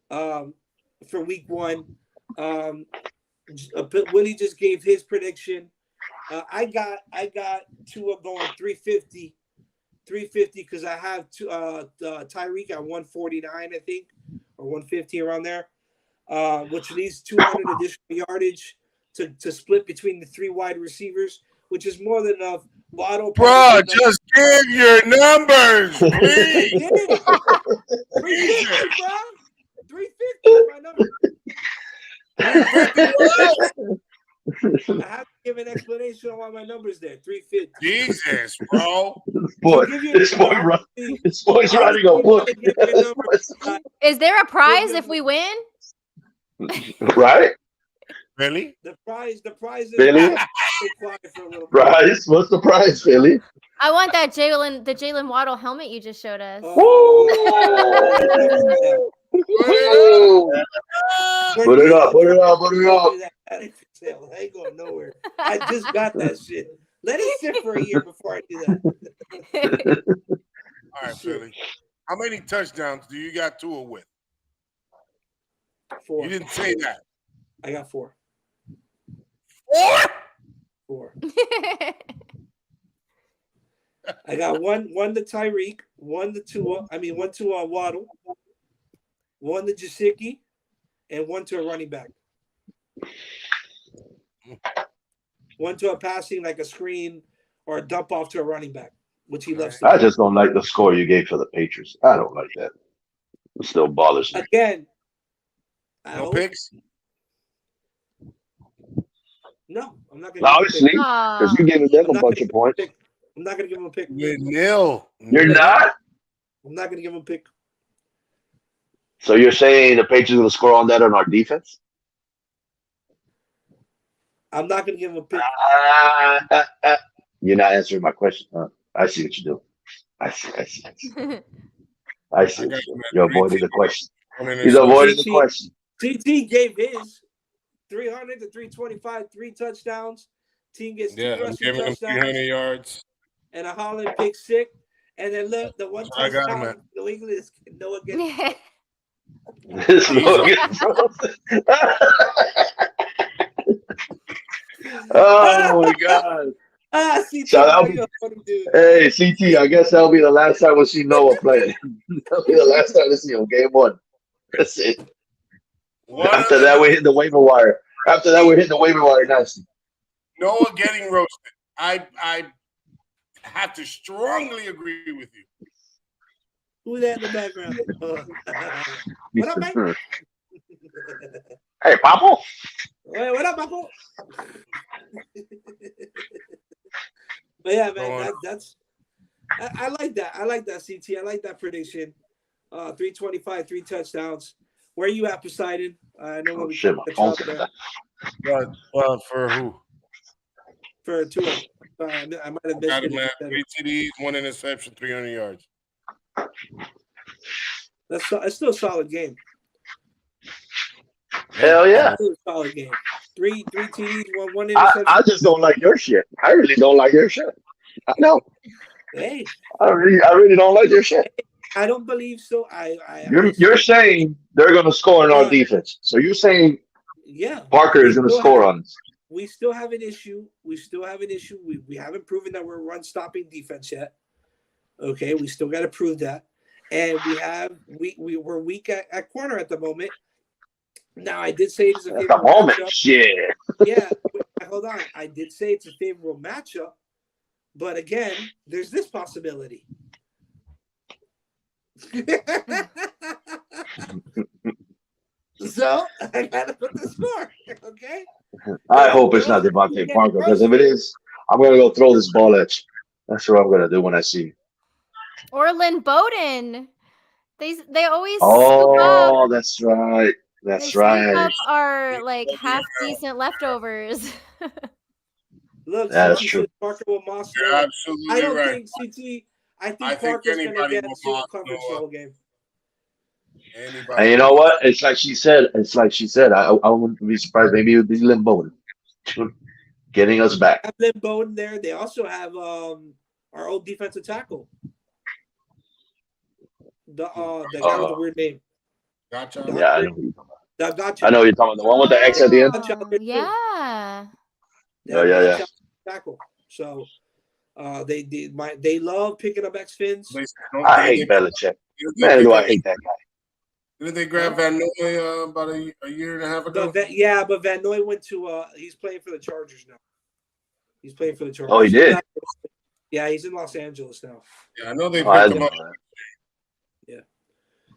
for week 1? Willie just gave his prediction. I got Tua going 350 because I have Tyreek at 149, I think, or 150 around there, which leaves 200 additional yardage to split between the 3 wide receivers, which is more than enough. Bro, just give your numbers, please. 350, bro. 350 is my number. I have to give an explanation on why my number's there. 350. Jesus, bro. This boy's writing a book. Is there a prize if we win? Right? Really? The prize is Billy? Prize? What's the prize, Billy? I want that Jalen Waddle helmet you just showed us. Put it up. I ain't going nowhere. I just got that shit. Let it sit for a year before I do that. All right, Billy. How many touchdowns do you got Tua with? 4. You didn't say that. I got 4. 4. I got one to Tyreek, one to Waddle, one to Gesicki, and one to a running back. One to a passing, like a screen or a dump off to a running back, which he loves to do. I just don't like the score you gave for the Patriots. I don't like that. It still bothers me. Again, no picks? No, I'm not going to. Obviously, because you're giving them a bunch of points. I'm not going to give him a pick. With nil. You're not. I'm not going to give him a pick. So you're saying the Patriots are going to score on that on our defense? I'm not going to give him a pick. You're not answering my question. Huh? I see what you do. I see. I see what you do. You're avoiding the question. He's avoiding the question. CT gave his 300 to 325, 3 touchdowns. Team gets 2 rushing touchdowns, 300 yards, and a Holland pick 6. And then look, the one touchdown New England is Noah gets. Oh my God! CT, hey, CT, I guess that'll be the last time we'll see Noah play. That'll be the last time we'll see him. Game 1. That's it. After that, we hit the waiver wire. After that, we're hitting the waiver wire nasty. Noah getting roasted. I have to strongly agree with you. Who's that in the background? What up, man? Hey, Papo. Hey, what up, Papo? But yeah, man, I like that. I like that, CT. I like that prediction. 325, 3 touchdowns. Where are you at, Poseidon? I know what we shit, my phone's there. Well, for who? For Tua. I might have missed it. 3 TDs, 1 interception, 300 yards. That's still a solid game. Hell yeah. Still a solid game. 3 TDs, 1 interception. I just don't like your shit. I really don't like your shit. I know. Hey. I really don't like your shit. I don't believe so. You're saying they're going to score on our defense. So you're saying Parker is going to score on us. We still have an issue. We haven't proven that we're run-stopping defense yet. Okay, we still got to prove that. And we're weak at corner at the moment. Now, I did say it's a favorable matchup. Shit. Yeah, hold on. I did say it's a favorable matchup. But again, there's this possibility. So I gotta put the score, okay? I hope it's not Devontae Parker, because if it is, I'm gonna go throw this ball at you. That's what I'm gonna do when I see you. Or Lynn Bowden. They always. Oh, that's right. That's right. Up our like half decent leftovers. Look, that's true. Parker will Moss. Absolutely I don't right. think CT. I think Parker's gonna get a single coverage the whole game. And you know what? It's like she said. I wouldn't be surprised. Maybe it would be Lynn Bowden getting us back. Have Lynn Bowden there. They also have our old defensive tackle. The guy with the weird name. Gotcha. Yeah, I know who you're talking about. Gotcha. I know you're talking about the one with the X at the end. Yeah. Tackle. So they love picking up X fins. I hate Belichick. Man, do I hate that guy. Didn't they grab Van Noy about a year and a half ago? But Van Noy went to he's playing for the Chargers now. He's playing for the Chargers. Oh, he did? Yeah, he's in Los Angeles now. Yeah, I know they picked him up. Yeah.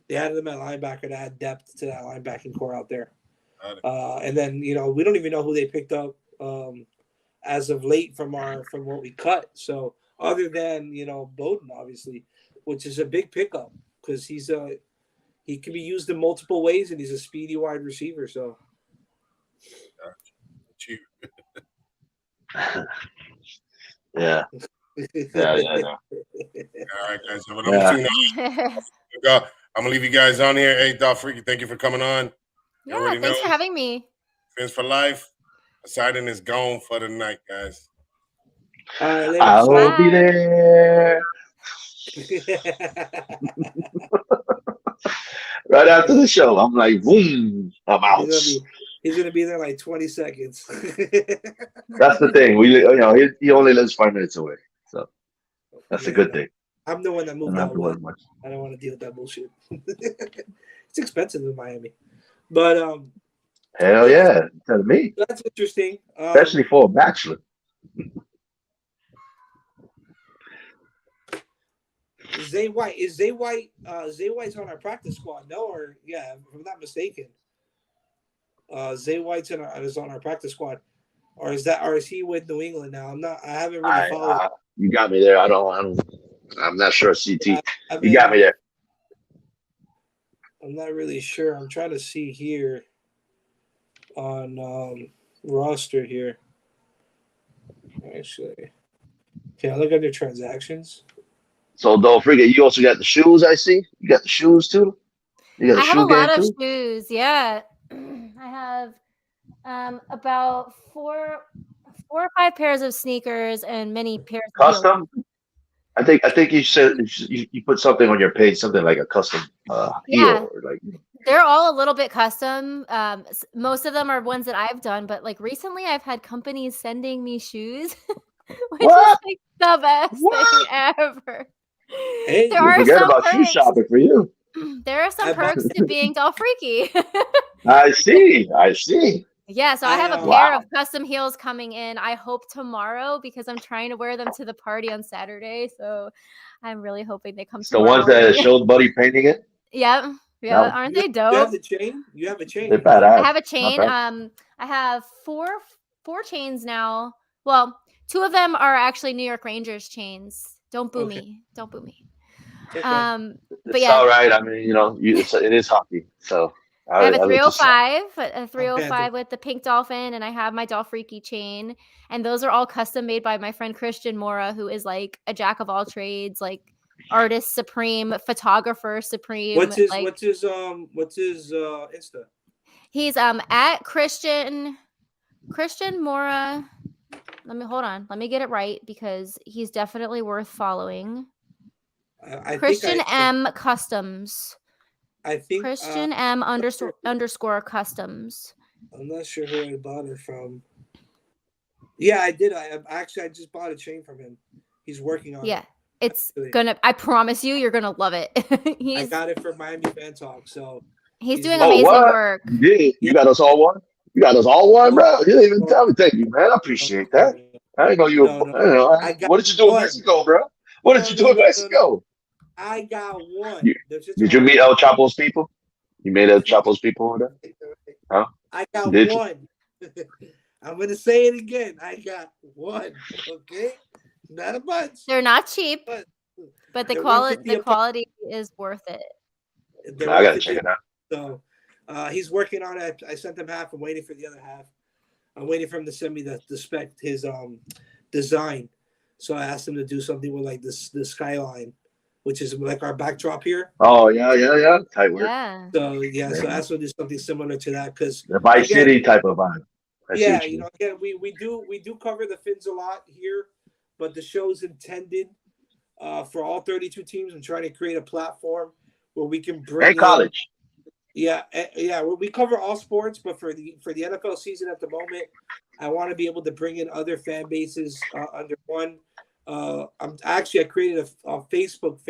They added him at linebacker to add depth to that linebacking core out there. And then, we don't even know who they picked up as of late from what we cut. So other than, Bowden, obviously, which is a big pickup because he can be used in multiple ways, and he's a speedy wide receiver. So, yeah. All right, guys. I'm gonna leave you guys on here. Hey, Doc Freaky, thank you for coming on. Yeah, thanks for having me. Fins for life. Poseidon is gone for the night, guys. I will be there. Right after the show, I'm like, boom, I'm out. He's gonna be there like 20 seconds. That's the thing. He only lives 5 minutes away, so that's a good thing. I'm the one that moved out. I don't want to deal with that bullshit. It's expensive in Miami, but hell yeah, tell me. That's interesting, especially for a bachelor. Zay White's on our practice squad, no? Or yeah, if I'm not mistaken. Zay White's is on our practice squad. or is he with New England now? I haven't really followed. You got me there. I'm not sure. CT, I've you got me been. there. I'm not really sure. I'm trying to see here on roster here. Actually, can I look at their transactions? So don't forget, you also got the shoes. I see you got the shoes too. You got the I have a shoe game lot of too. shoes. Yeah, I have about four or five pairs of sneakers and many pairs of heels. Custom. I think you said you put something on your page, something like a custom heel or like. They're all a little bit custom. Most of them are ones that I've done, but like recently I've had companies sending me shoes, which is like the best thing ever. Hey, there are forget some about shoe perks. shopping for you. There are some perks to being doll freaky. I see. Yeah, so I have a pair of custom heels coming in. I hope tomorrow because I'm trying to wear them to the party on Saturday. So I'm really hoping they come tomorrow. The ones that showed Buddy painting it. Yep. Yeah, aren't they dope? You have the chain? You have a chain. They're badass. I have a chain. I have four chains now. Well, two of them are actually New York Rangers chains. Don't boo me. Don't boo me. Okay. But yeah. All right. I mean, it is hockey. So I have a 305 with the pink dolphin, and I have my Doll Freaky chain. And those are all custom made by my friend Christian Mora, who is like a jack of all trades, like artist supreme, photographer supreme. What's his Insta? He's at Christian Mora. Let me get it right because he's definitely worth following. Christian M Customs. I think Christian M underscore customs. I'm not sure who I bought it from. Yeah, I did. I just bought a chain from him. He's working on it. Yeah, it's I promise you're gonna love it. I got it from Miamifantalk, so he's doing amazing work. You got us all one? You got us all one, bro? You didn't even tell me. Thank you, man. I appreciate that. I didn't know you were. What did you do in Mexico, bro? What did you do in Mexico? I got one. Did you meet El Chapo's people? You made El Chapo's people over there? Huh? I got one. I'm going to say it again. I got one. Okay? Not a bunch. They're not cheap, but the quality is worth it. I got to check it out. So he's working on it. I sent him half. I'm waiting for the other half. I'm waiting for him to send me the spec, his design. So I asked him to do something with like the skyline, which is like our backdrop here. Oh yeah, tight work. Yeah. So so I asked him to do something similar to that because the Vice City type of vibe. Yeah, again, we do cover the Fins a lot here, but the show's intended for all 32 teams and trying to create a platform where we can bring college. Yeah. We cover all sports, but for the NFL season at the moment, I want to be able to bring in other fan bases under one. I created a Facebook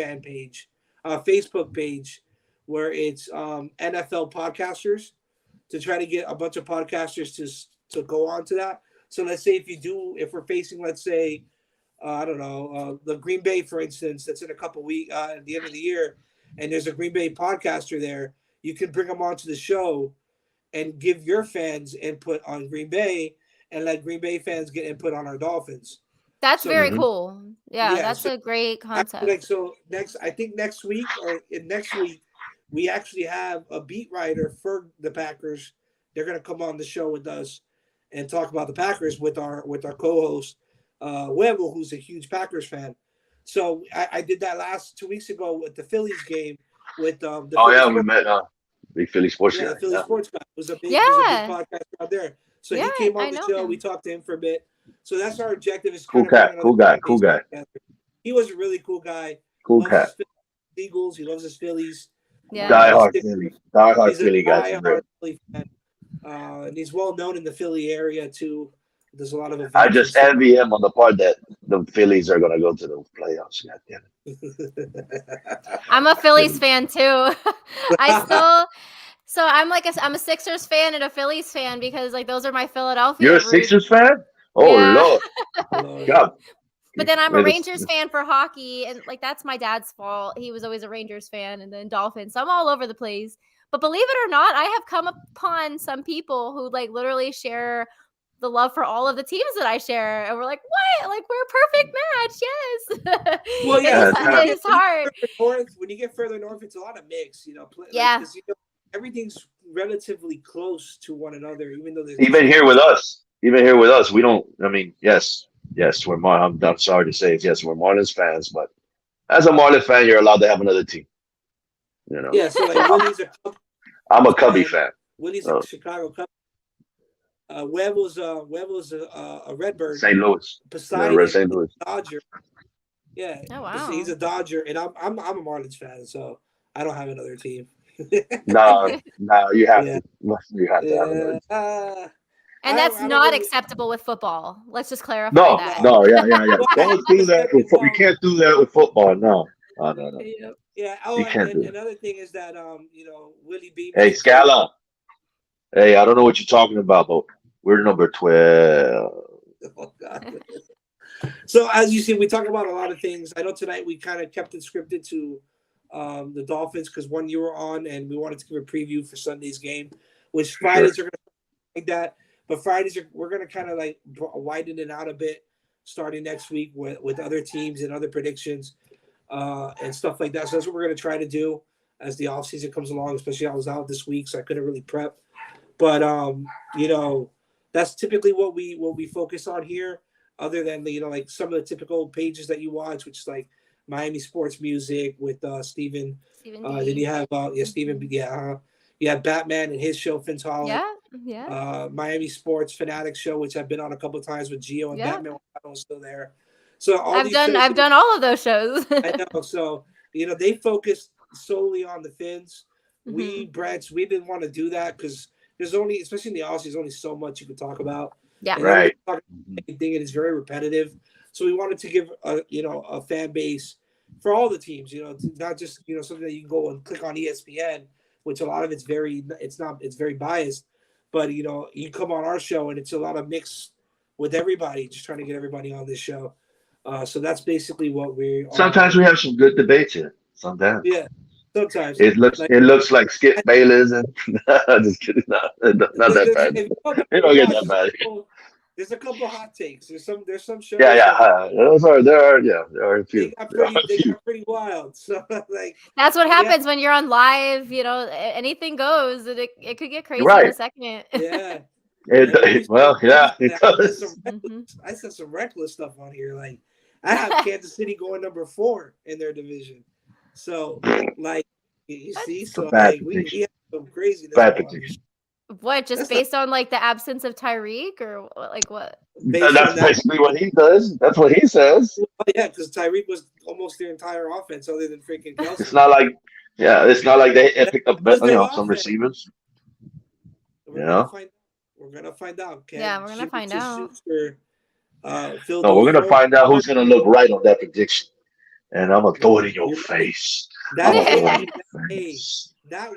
Facebook page where it's NFL podcasters to try to get a bunch of podcasters to go on to that. So let's say if we're facing, let's say, the Green Bay, for instance, that's in a couple weeks at the end of the year, and there's a Green Bay podcaster there, you can bring them onto the show and give your fans input on Green Bay and let Green Bay fans get input on our Dolphins. That's very cool. Yeah, that's a great concept. Next week we actually have a beat writer for the Packers. They're going to come on the show with us and talk about the Packers with our co-host Huevo, who's a huge Packers fan. So I did that 2 weeks ago with the Phillies game with the we met big Philly sports guy. The Philly sports guy was a big podcast out there. So he came on the show. We talked to him for a bit. So that's our objective. Is cool guy. He was a really cool guy. Cool cat. Eagles. He loves his Phillies. Yeah. Diehard Philly guys. And he's well known in the Philly area too. There's a lot of events. I just envy him on the part that the Phillies are going to go to the playoffs. I'm a Phillies fan too. So I'm a Sixers fan and a Phillies fan because like those are my Philadelphia. You're a Sixers fan? Oh Lord. God. But then I'm a Rangers fan for hockey, and like that's my dad's fault. He was always a Rangers fan, and then Dolphins. So I'm all over the place. But believe it or not, I have come upon some people who like literally share the love for all of the teams that I share. And we're like, what? Like, we're a perfect match. Yes. Well, yeah, it's hard. When you get further north, it's a lot of mix, Yeah. Like, everything's relatively close to one another, even though even here with us, we don't. I mean, yes, we're I'm sorry to say it. Yes, we're Marlins fans, but as a Marlins fan, you're allowed to have another team. Yeah. So like Willie's I'm a Cubby fan. Willie's a Chicago Cubs. Huevo's a Redbird. St. Louis. Poseidon, St. Louis. Dodger. Yeah. Oh wow. He's a Dodger, and I'm a Marlins fan, so I don't have another team. No, you have to. You have to have another team. And that's not acceptable with football. Let's just clarify that. No, yeah. Don't do that. We can't do that with football. No. Yeah. Oh, and another thing is that Willie B. Hey, Scala. Hey, I don't know what you're talking about, but we're number 12. Oh, God. So as you see, we talk about a lot of things. I know tonight we kind of kept it scripted to the Dolphins because one you were on, and we wanted to give a preview for Sunday's game, which Fridays are going to be like that. But Fridays we're going to kind of like widen it out a bit starting next week with other teams and other predictions and stuff like that. So that's what we're going to try to do as the offseason comes along, especially I was out this week, so I couldn't really prep. But that's typically what we focus on here, other than like some of the typical pages that you watch, which is like Miami Sports Music with Steven. Then you have Steven. You have Batman and his show Fintala. Yeah. Miami Sports Fanatics show, which I've been on a couple of times with Gio and Batman when I was still there. So I've done all of those shows. I know. So they focus solely on the Fins. Mm-hmm. We didn't want to do that because there's only, especially in the offseason, there's only so much you can talk about. Yeah. And right. Anything, and it's very repetitive. So we wanted to give a fan base for all the teams. Not just something that you can go and click on ESPN, which a lot of it's very biased. But you come on our show and it's a lot of mix with everybody, just trying to get everybody on this show. So that's basically what we. Sometimes we have some good debates here. Sometimes. Yeah. Sometimes it looks like Skip Bayless and just kidding. Not that bad. It don't get that bad. There's a couple of hot takes. There's some shows. There are a few. They got pretty wild. So like that's what happens when you're on live. Anything goes. It could get crazy in a second. Yeah. It does. I said some reckless stuff on here. Like I have Kansas City going number 4 in their division. So like you see, so like we have some crazy prediction. What, just based on like the absence of Tyreek, or like what? That's basically what he does. That's what he says. Well, yeah, because Tyreek was almost their entire offense, other than freaking Kelsey. It's not like they picked up some receivers. We're gonna find out. We're gonna find out. We're gonna find out who's gonna look right on that prediction, and I'm gonna throw it in your face. That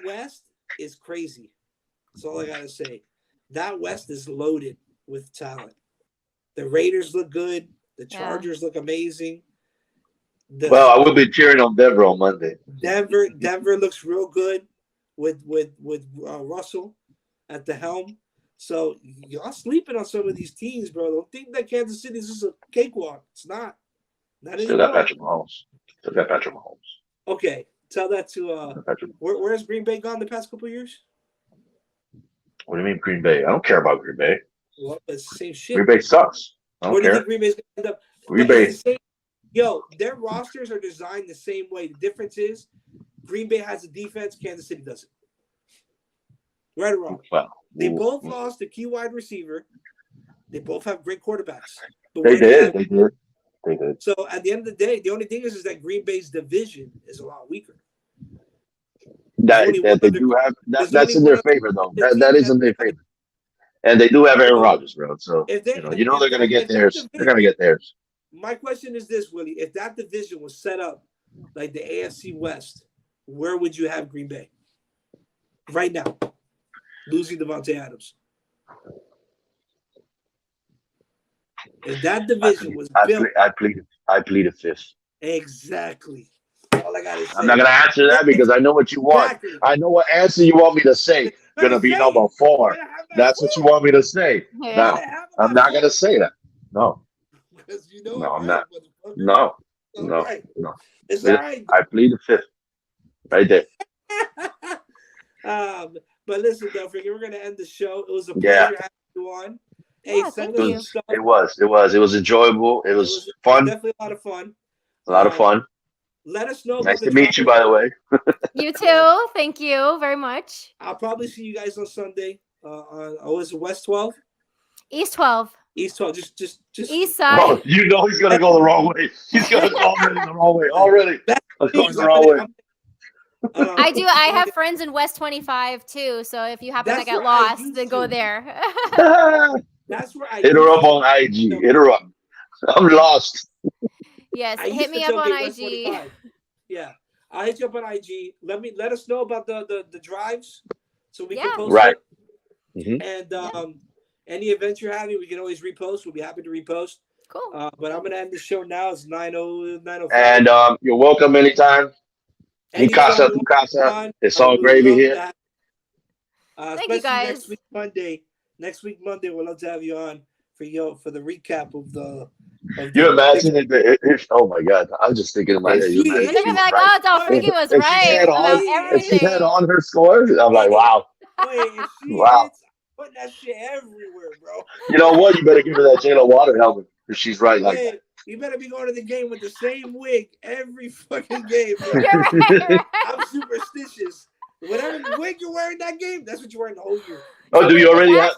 West is crazy. That's all I gotta say. That West is loaded with talent. The Raiders look good. The Chargers look amazing. I will be cheering on Denver on Monday. Denver looks real good with Russell at the helm. So y'all sleeping on some of these teams, bro. Don't think that Kansas City is just a cakewalk. It's not. Still got Patrick Mahomes. Okay, tell that to where's Green Bay gone the past couple of years? What do you mean Green Bay? I don't care about Green Bay. Well, it's the same shit. Green Bay sucks. I don't care. Where do you think Green Bay's gonna end up? Green Bay. Their rosters are designed the same way. The difference is Green Bay has a defense, Kansas City doesn't. Right or wrong? Well, they both lost a key wide receiver. They both have great quarterbacks. They did. So at the end of the day, the only thing is that Green Bay's division is a lot weaker. That they do have. That's in their favor, though. That is in their favor. And they do have Aaron Rodgers, bro. So they're going to get theirs. They're going to get theirs. My question is this, Willie: if that division was set up like the AFC West, where would you have Green Bay right now, losing Devontae Adams? If that division was built, I plead a fifth. Exactly. all I gotta say. I'm not gonna answer that because I know what you want. Exactly. I know what answer you want me to say. Gonna be number 4. That's what you want me to say. Yeah. No, I'm not gonna say that. No, Because you know no, it I'm right, not. motherfucker. No, All no, right. no. It's all right. I plead the 5th. Right there. But listen, don't forget, we're gonna end the show. It was a Yeah. pleasure having you on. Hey, Yeah, send thank us you. some stuff. It was enjoyable. It was fun. Definitely a lot of fun. A lot of fun. Let us know. Nice about to the meet you, drive. by the way. You too. Thank you very much. I'll probably see you guys on Sunday. Was it West 12? East 12. East 12. Just East side. Oh, you know he's gonna go the wrong way. He's gonna go already the wrong way. Already. I'm going the wrong way. I do. I have friends in West 25 too. So if you happen to get lost, then go there. That's where I hit her up on IG. Hit her up. I'm lost. Yes, hit me up on IG. Yeah, I'll hit you up on IG. Let us know about the drives so we can post right. it. Mm-hmm. And any events you're having, we can always repost. We'll be happy to repost. Cool. But I'm gonna end the show now. It's 9:05. And you're welcome anytime. Mi casa, tu casa. It's all gravy here. Thank you guys. Next week Monday, we'll love to have you on for the recap of the. You imagine if oh my God, I was just thinking in my head. You imagine they're gonna be like, oh, Dolphin was right about everything. If she had on her scores, I'm like, wow. If she wow. hits, putting that shit everywhere, bro. You know what? You better give her that J-Lo water helmet because she's right like that. You better be going to the game with the same wig every fucking game, bro. You're right. I'm superstitious. Whatever wig you're wearing that game, that's what you're wearing the whole year. Oh, do you already have?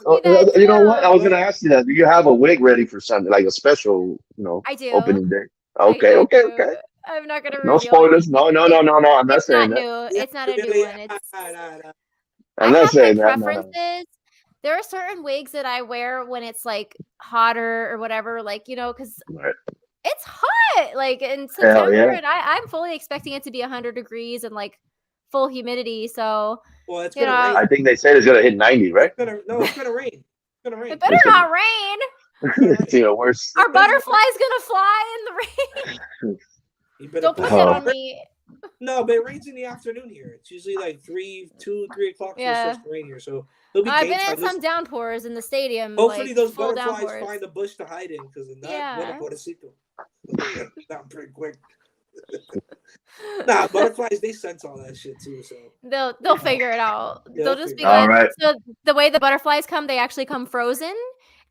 You know what? I was gonna ask you that. Do you have a wig ready for Sunday, like a special, I do. opening day? Okay. I'm not gonna. No spoilers. No. I'm not saying that. New. It's not a new one. It's. I'm not saying that. Preferences. There are certain wigs that I wear when it's like hotter or whatever, like because it's hot, like in September, and I'm fully expecting it to be 100 degrees and like full humidity. So, it's gonna rain. I think they said it's gonna hit 90, right? It's gonna rain. It better not rain. It's even worse. Our butterfly's gonna fly in the rain. Don't put that on me. No, but it rains in the afternoon here. It's usually like 3 o'clock. Yeah. So it starts to rain here. So I've been in some downpours in the stadium. Hopefully, like, those butterflies find a bush to hide in, because if not, down pretty quick. Nah, butterflies, they sense all that shit too. So they'll figure it out. They'll just be like, all right. So the way the butterflies come, they actually come frozen,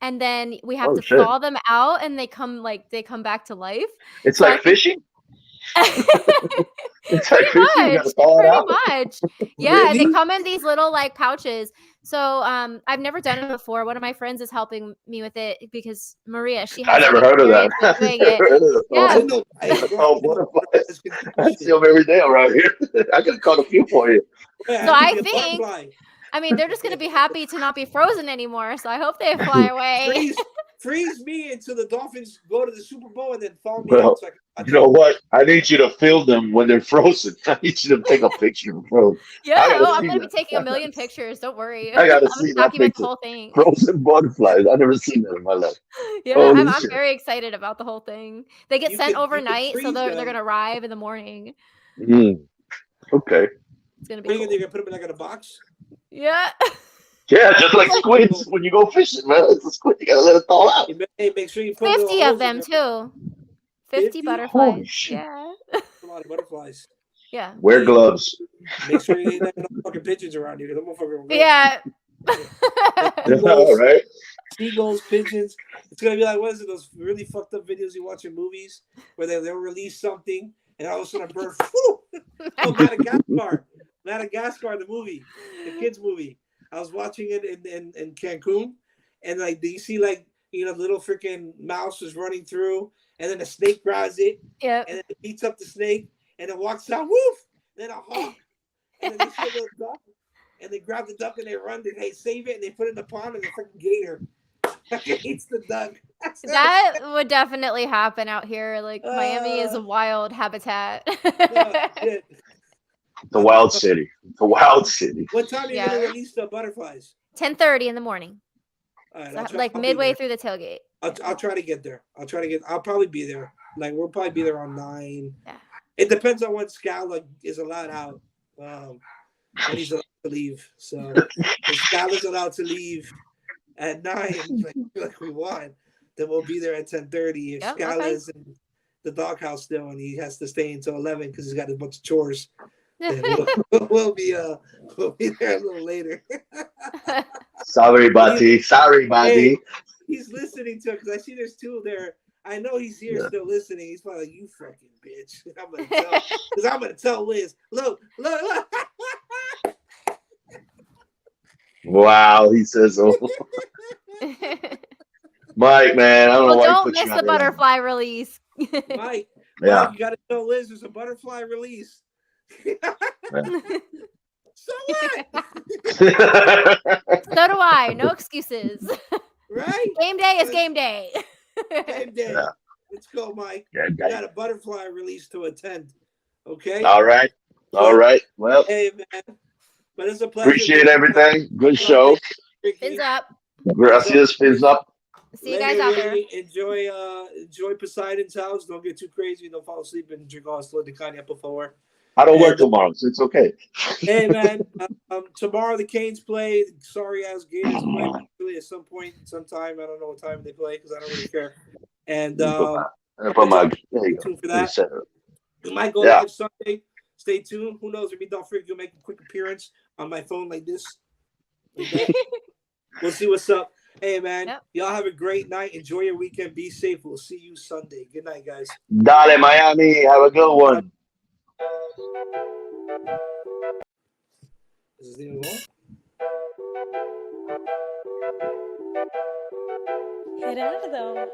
and then we have to thaw them out, and they come back to life. It's so like fishing. It's like pretty much. Yeah, really? They come in these little like pouches. So I've never done it before. One of my friends is helping me with it because Maria, she has I never heard of that. I see them every day around here. I could have caught a few for you. So I think, they're just going to be happy to not be frozen anymore. So I hope they fly away. Freeze me until the Dolphins go to the Super Bowl and then follow me out. So you know what? I need you to film them when they're frozen. I need you to take a picture of them. Yeah, I'm going to be taking a million pictures. Don't worry. I got to see that document picture. The whole thing. Frozen butterflies. I've never seen that in my life. Yeah, I'm very excited about the whole thing. They get sent overnight, so they're going to arrive in the morning. Okay. It's going to be cool. You're going to put them like in a box? Yeah. Yeah, just like squids when you go fishing, man. It's a squid. You gotta let it thaw out. Hey, make sure you put 50 of them too. 50 butterflies. Yeah. A lot of butterflies. Yeah. Wear gloves. Make sure you ain't no fucking pigeons around you. Yeah. All right. Seagulls, pigeons. It's gonna be like, what is it? Those really fucked up videos you watch in movies where they'll release something and all of a sudden a bird. Madagascar, the movie, the kids movie. I was watching it in Cancun, and like, do you see like little freaking mouse is running through, and then a snake grabs it, and then it beats up the snake, and it walks out, woof, then a hawk, and then they see a little duck, and they grab the duck and they run, and they save it, and they put it in the pond, and the freaking gator eats the duck. That would definitely happen out here. Like Miami is a wild habitat. The wild city. The wild city. What time are you going to release the butterflies? 10:30 in the morning. All right, so, like midway through the tailgate. I'll try to get there. I'll probably be there. Like, we'll probably be there on 9. Yeah. It depends on when Scala is allowed out. When he's allowed to leave. So if Scala's allowed to leave at 9, like we want, then we'll be there at 10:30. If Scala is in the doghouse still and he has to stay until 11 because he's got a bunch of chores, then we'll be there a little later. Sorry, buddy. Sorry, buddy. Hey, he's listening to it because I see there's 2 there. I know he's here still listening. He's probably like, "You fucking bitch." I'm gonna tell Liz. Look. Wow, he says so. Mike, man, I don't know why you don't put miss you the butterfly release. Mike, yeah. You gotta tell Liz there's a butterfly release. So what? So do I. No excuses. Right? Game day is game day. Game day. Yeah. Let's go, Mike. Yeah, you got a butterfly release to attend. Okay? All right. All right. Well, hey, man. But it's a pleasure. Appreciate everything. Good show. Fins up. Gracias. Fins up. See you guys out there. Enjoy Poseidon's house. Don't get too crazy. Don't fall asleep and drink all the cognac before. I don't work tomorrow, so it's okay. Hey, man. Tomorrow the Canes play. Sorry ass Gators play really at some point, sometime. I don't know what time they play because I don't really care. And tune for that. We might go live Sunday. Stay tuned. Who knows? Maybe Don't Freak will make a quick appearance on my phone like this. Okay? We'll see what's up. Hey, man. Yep. Y'all have a great night. Enjoy your weekend. Be safe. We'll see you Sunday. Good night, guys. Dale, Miami. Have a good one. Is this even on? Gerardo.